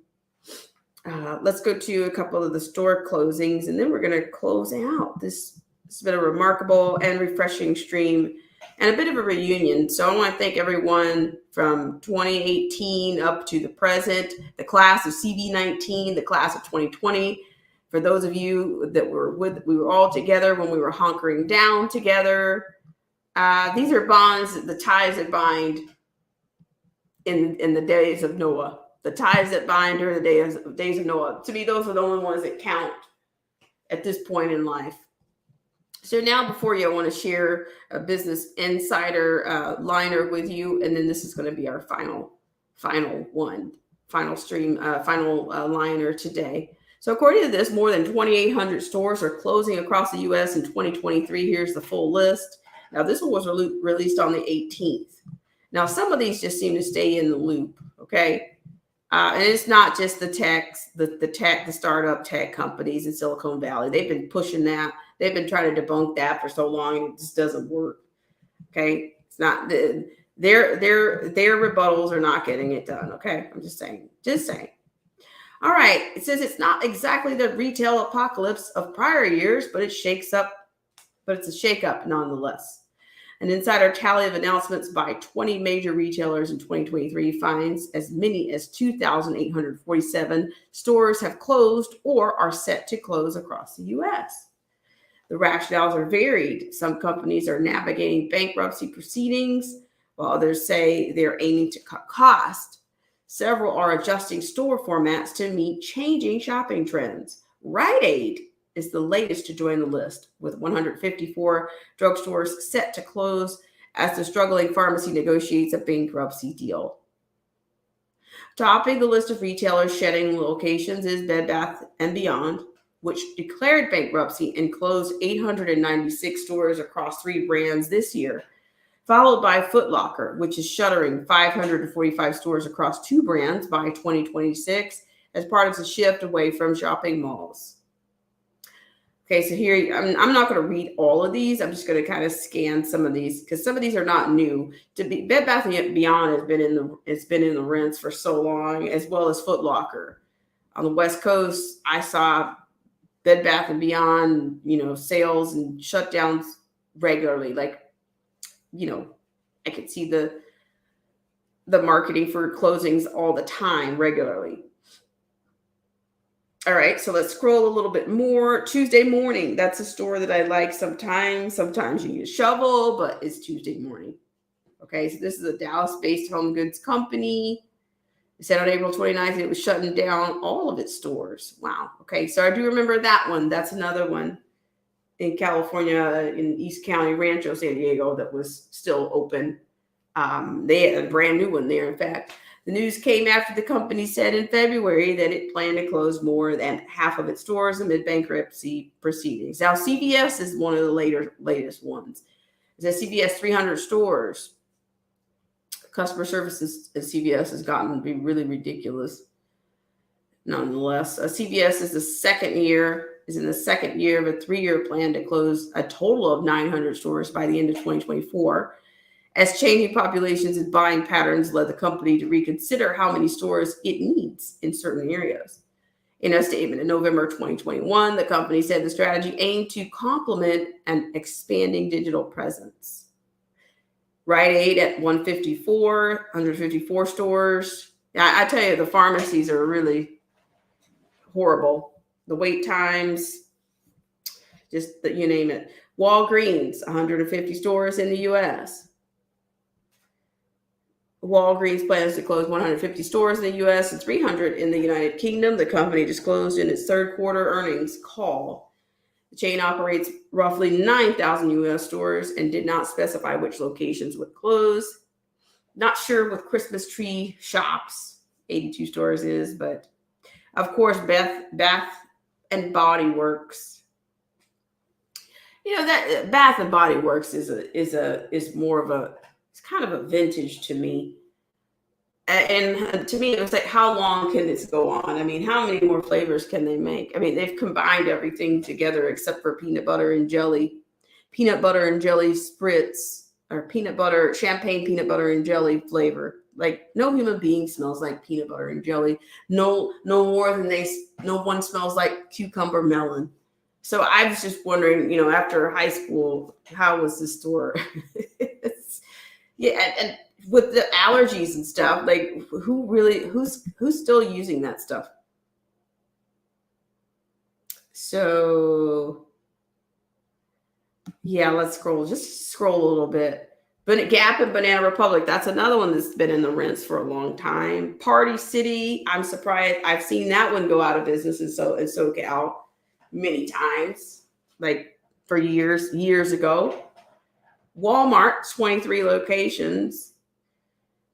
let's go to a couple of the store closings, and then we're going to close out. This has been a remarkable and refreshing stream and a bit of a reunion. So I want to thank everyone from 2018 up to the present, the class of CV19, the class of 2020. For those of you that we were all together when we were hunkering down together. These are bonds, the ties that bind in the days of Noah. The ties that bind during the days of Noah. To me, those are the only ones that count at this point in life. So now before you, I want to share a Business Insider liner with you. And then this is going to be our final liner today. So according to this, more than 2,800 stores are closing across the U.S. in 2023. Here's the full list. Now, this one was released on the 18th. Now, some of these just seem to stay in the loop, okay? And it's not just the startup tech companies in Silicon Valley. They've been pushing that. They've been trying to debunk that for so long, and it just doesn't work, okay? It's not their rebuttals are not getting it done, okay? I'm just saying. All right, it says it's not exactly the retail apocalypse of prior years, but it's a shakeup nonetheless. An insider tally of announcements by 20 major retailers in 2023 finds as many as 2,847 stores have closed or are set to close across the U.S. The rationales are varied. Some companies are navigating bankruptcy proceedings, while others say they're aiming to cut costs. Several are adjusting store formats to meet changing shopping trends. Rite Aid is the latest to join the list, with 154 drugstores set to close as the struggling pharmacy negotiates a bankruptcy deal. Topping the list of retailers shedding locations is Bed Bath & Beyond, which declared bankruptcy and closed 896 stores across 3 brands this year, followed by Foot Locker, which is shuttering 545 stores across 2 brands by 2026 as part of the shift away from shopping malls. Okay, so here, I'm not going to read all of these. I'm just going to kind of scan some of these because some of these are not new. Bed Bath & Beyond has been in the rents for so long, as well as Foot Locker. On the West Coast, I saw Bed Bath & Beyond, sales and shutdowns regularly. Like, I could see the marketing for closings all the time, regularly. All right, so let's scroll a little bit more. Tuesday Morning, that's a store that I like sometimes. Sometimes you need a shovel, but it's Tuesday Morning. Okay, so this is a Dallas-based home goods company. It said on April 29th it was shutting down all of its stores. Wow. Okay, so I do remember that one. That's another one in California, in East County, Rancho, San Diego, that was still open. They had a brand new one there, in fact. The news came after the company said in February that it planned to close more than half of its stores amid bankruptcy proceedings. Now, CVS is one of the latest ones. It says CVS 300 stores. Customer services at CVS has gotten to be really ridiculous. Nonetheless, CVS is in the second year of a 3-year plan to close a total of 900 stores by the end of 2024. As changing populations and buying patterns led the company to reconsider how many stores it needs in certain areas. In a statement in November 2021, the company said the strategy aimed to complement an expanding digital presence. Rite Aid at 154 stores. I tell you, the pharmacies are really horrible. The wait times, just that you name it. Walgreens, 150 stores in the U.S. Walgreens plans to close 150 stores in the U.S. and 300 in the United Kingdom. The company disclosed in its third quarter earnings call. The chain operates roughly 9,000 U.S. stores and did not specify which locations would close. Not sure with Christmas tree shops, 82 stores is, but of course, Bath and Body Works. That Bath and Body Works is more of a, it's kind of a vintage to me. And to me, it was like, how long can this go on? I mean, how many more flavors can they make? I mean, they've combined everything together except for peanut butter and jelly spritz, or champagne peanut butter and jelly flavor. Like, no human being smells like peanut butter and jelly. No more than no one smells like cucumber melon. So I was just wondering, after high school, how was the store? And with the allergies and stuff, like who's still using that stuff? So yeah, let's scroll a little bit. But Gap and Banana Republic, that's another one that's been in the rents for a long time. Party City, I'm surprised. I've seen that one go out of business in SoCal many times, like for years ago. Walmart, 23 locations.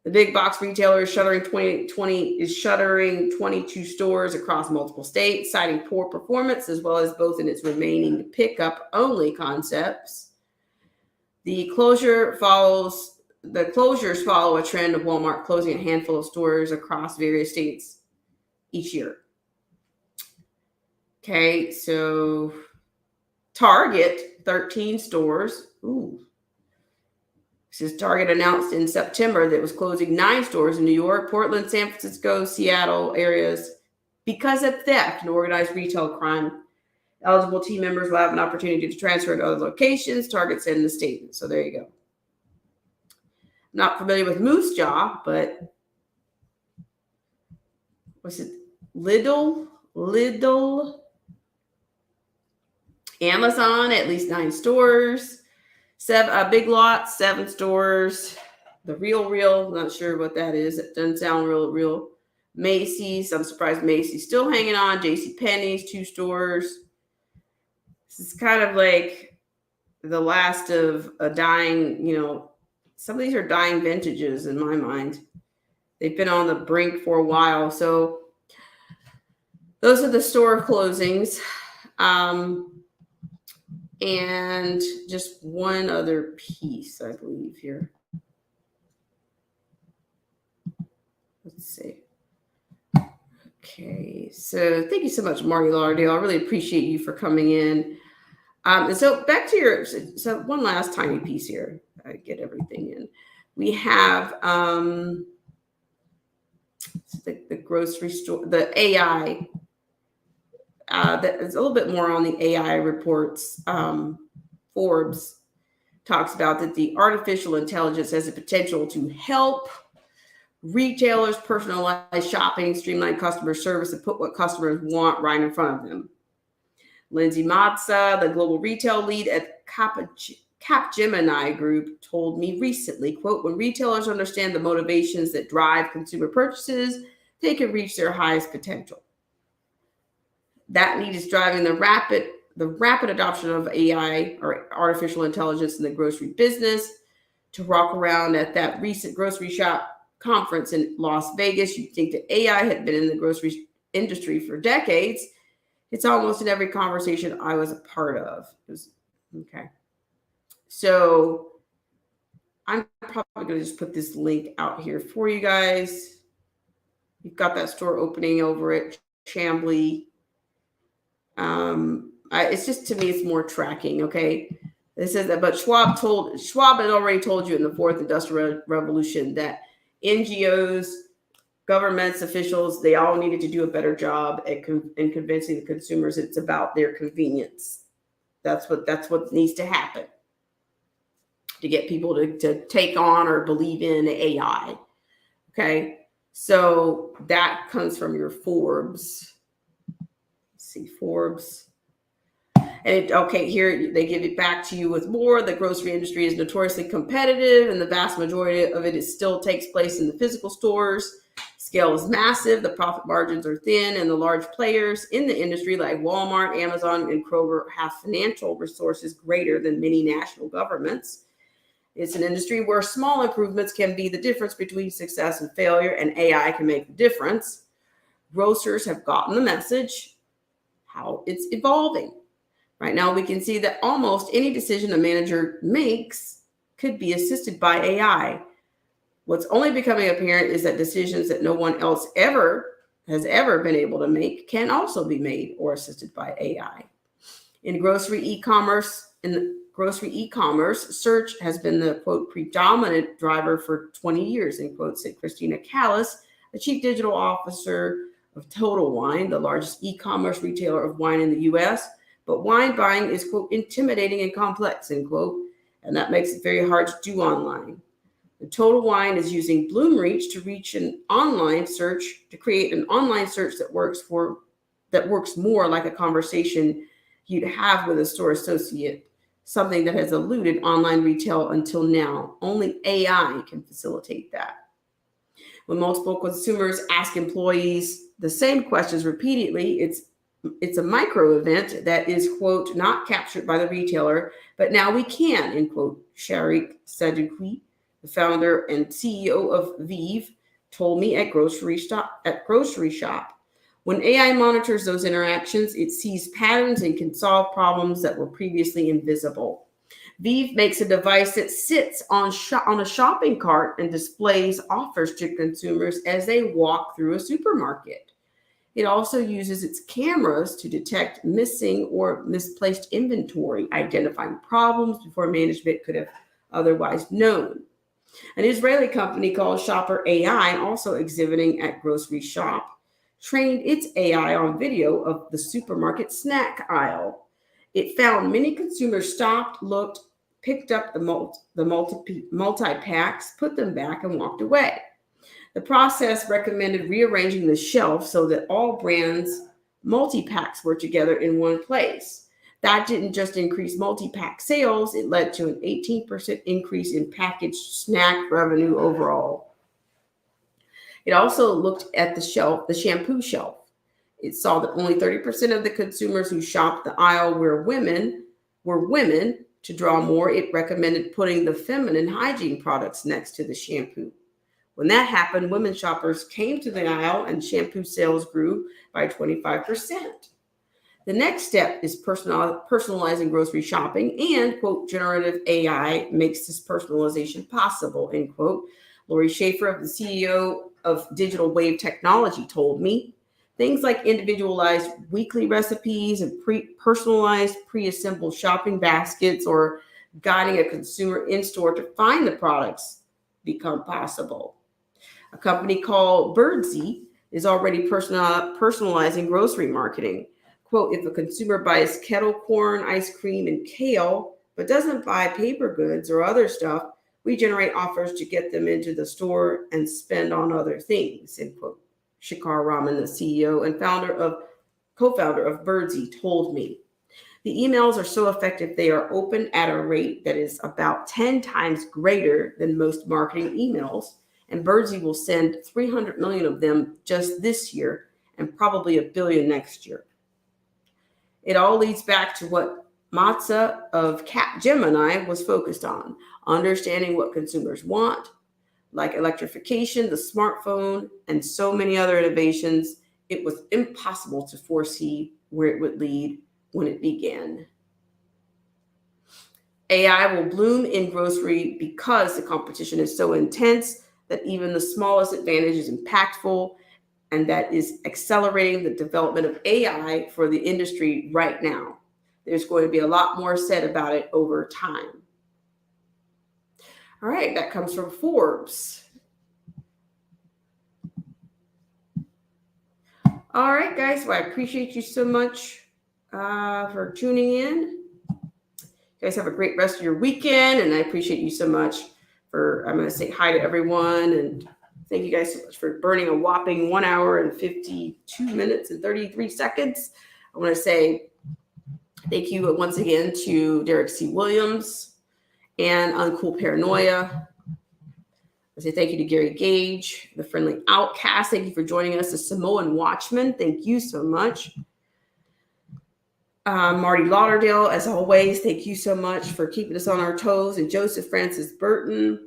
The big box retailer is shuttering 22 stores across multiple states, citing poor performance as well as both in its remaining pickup only concepts. The closures follow a trend of Walmart closing a handful of stores across various states each year. Okay, so Target, 13 stores. Ooh. This is Target announced in September that it was closing 9 stores in New York, Portland, San Francisco, Seattle areas because of theft and organized retail crime. Eligible team members will have an opportunity to transfer to other locations, Target said in the statement. So there you go. I'm not familiar with Moose Jaw, but was it Lidl Amazon, at least 9 stores. Big Lots, 7 stores. The Real, not sure what that is. It doesn't sound real. Macy's, I'm surprised Macy's still hanging on. JCPenney's, 2 stores. This is kind of like the last of a dying, some of these are dying vintages in my mind. They've been on the brink for a while. So those are the store closings. And just one other piece, I believe, here. Let's see. Okay, so thank you so much, Marty Lauderdale. I really appreciate you for coming in. And so back to so one last tiny piece here. I get everything in. We have the grocery store, the AI. That is a little bit more on the AI reports. Forbes talks about that the artificial intelligence has the potential to help retailers personalize shopping, streamline customer service, and put what customers want right in front of them. Lindsay Matza, the global retail lead at Capgemini Group, told me recently, quote, when retailers understand the motivations that drive consumer purchases, they can reach their highest potential. That need is driving the rapid adoption of AI or artificial intelligence in the grocery business. To walk around at that recent grocery shop conference in Las Vegas, you'd think that AI had been in the grocery industry for decades. It's almost in every conversation I was a part of. Okay. So I'm probably going to just put this link out here for you guys. You've got that store opening over at Chambly. It's just, to me, it's more tracking. Okay. This is that, but Schwab had already told you in the fourth industrial revolution that NGOs, governments, officials, they all needed to do a better job in convincing the consumers it's about their convenience. That's what needs to happen to get people to take on or believe in AI. Okay. So that comes from your Forbes. Let's see, Forbes. And here they give it back to you with more. The grocery industry is notoriously competitive, and the vast majority of it still takes place in the physical stores. Scale is massive, the profit margins are thin, and the large players in the industry like Walmart, Amazon, and Kroger have financial resources greater than many national governments. It's an industry where small improvements can be the difference between success and failure, and AI can make the difference. Grocers have gotten the message, how it's evolving. Right now, we can see that almost any decision a manager makes could be assisted by AI. What's only becoming apparent is that decisions that no one else has ever been able to make can also be made or assisted by AI. In grocery e-commerce, search has been the, quote, predominant driver for 20 years, end quote, said Christina Callis, the chief digital officer of Total Wine, the largest e-commerce retailer of wine in the U.S., but wine buying is, quote, intimidating and complex, end quote, and that makes it very hard to do online. The Total Wine is using Bloomreach to create an online search that works more like a conversation you'd have with a store associate, something that has eluded online retail until now. Only AI can facilitate that. When multiple consumers ask employees the same questions repeatedly, it's a micro event that is, quote, not captured by the retailer, but now we can, end quote. Sharik Sadeghi, the founder and CEO of Vive, told me at Grocery Shop. When AI monitors those interactions, it sees patterns and can solve problems that were previously invisible. Vive makes a device that sits on a shopping cart and displays offers to consumers as they walk through a supermarket. It also uses its cameras to detect missing or misplaced inventory, identifying problems before management could have otherwise known. An Israeli company called Shopper AI, also exhibiting at Grocery Shop, trained its AI on video of the supermarket snack aisle. It found many consumers stopped, looked, picked up the multi-packs, put them back, and walked away. The process recommended rearranging the shelf so that all brands' multi-packs were together in one place. That didn't just increase multi-pack sales, it led to an 18% increase in packaged snack revenue overall. It also looked at the shampoo shelf. It saw that only 30% of the consumers who shopped the aisle were women. To draw more, it recommended putting the feminine hygiene products next to the shampoo. When that happened, women shoppers came to the aisle and shampoo sales grew by 25%. The next step is personalizing grocery shopping, and, quote, generative AI makes this personalization possible, end quote. Lori Schaefer, the CEO of Digital Wave Technology, told me. Things like individualized weekly recipes and personalized pre-assembled shopping baskets or guiding a consumer in-store to find the products become possible. A company called Birdsey is already personalizing grocery marketing. Quote, if a consumer buys kettle corn, ice cream, and kale, but doesn't buy paper goods or other stuff, we generate offers to get them into the store and spend on other things, end quote. Shekhar Raman, the CEO and co-founder of Birdsey, told me. The emails are so effective, they are open at a rate that is about 10 times greater than most marketing emails, and Birdsey will send 300 million of them just this year and probably 1 billion next year. It all leads back to what Matza of Capgemini was focused on, understanding what consumers want, like electrification, the smartphone, and so many other innovations. It was impossible to foresee where it would lead when it began. AI will bloom in grocery because the competition is so intense that even the smallest advantage is impactful, and that is accelerating the development of AI for the industry right now. There's going to be a lot more said about it over time. All right, that comes from Forbes. All right, guys, well, I appreciate you so much for tuning in. You guys have a great rest of your weekend, and I appreciate you so much I'm going to say hi to everyone, and thank you guys so much for burning a whopping 1 hour and 52 minutes and 33 seconds. I want to say thank you once again to Derek C. Williams and Uncool Paranoia. I say thank you to Gary Gage, the Friendly Outcast. Thank you for joining us. The Samoan Watchman, thank you so much. Marty Lauderdale, as always, thank you so much for keeping us on our toes. And Joseph Francis Burton,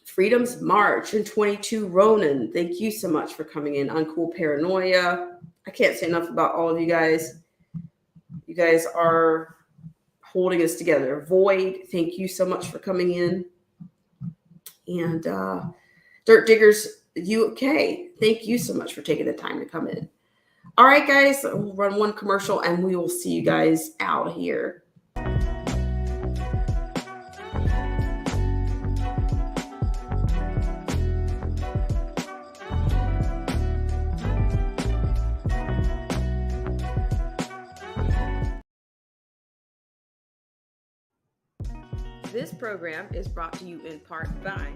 Freedom's March, and 22 Ronan, thank you so much for coming in. Uncool Paranoia. I can't say enough about all of you guys. You guys are holding us together. Void, thank you so much for coming in. And Dirt Diggers UK, thank you so much for taking the time to come in. All right, guys, we'll run one commercial and we will see you guys out here. This program is brought to you in part by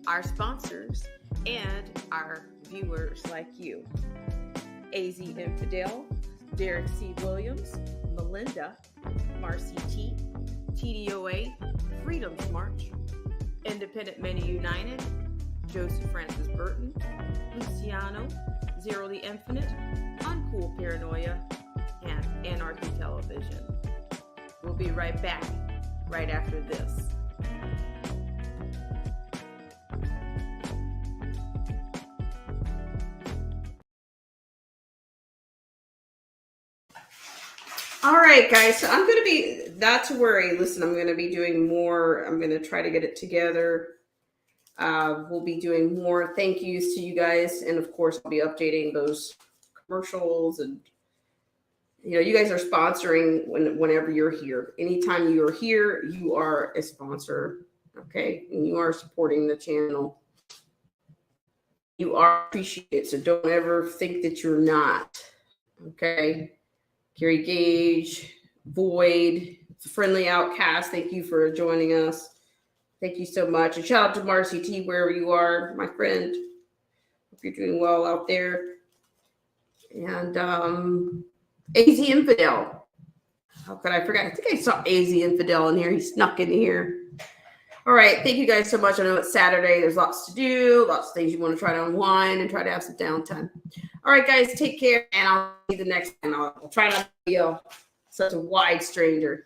our sponsors and our viewers like you. AZ Infidel, Derek C. Williams, Melinda, Marcy T, TDOA, Freedom's March, Independent Many United, Joseph Francis Burton, Luciano, Zero the Infinite, Uncool Paranoia, and Anarchy Television. We'll be right back right after this. All right, guys, so I'm going to be, not to worry, listen, I'm going to be doing more. I'm going to try to get it together. We'll be doing more thank yous to you guys. And of course, I'll be updating those commercials. And, you know, you guys are sponsoring whenever you're here. Anytime you are here, you are a sponsor, okay? And you are supporting the channel. You are appreciated, so don't ever think that you're not, okay? Gary Gage, Void, Friendly Outcast, thank you for joining us. Thank you so much. And shout out to Marcy T, wherever you are, my friend. Hope you're doing well out there. And AZ Infidel. How could I forget? I think I saw AZ Infidel in here. He snuck in here. All right. Thank you guys so much. I know it's Saturday. There's lots to do, lots of things you want to try to unwind and try to have some downtime. All right, guys. Take care. And I'll see you the next time. I'll try not to be such a wide stranger.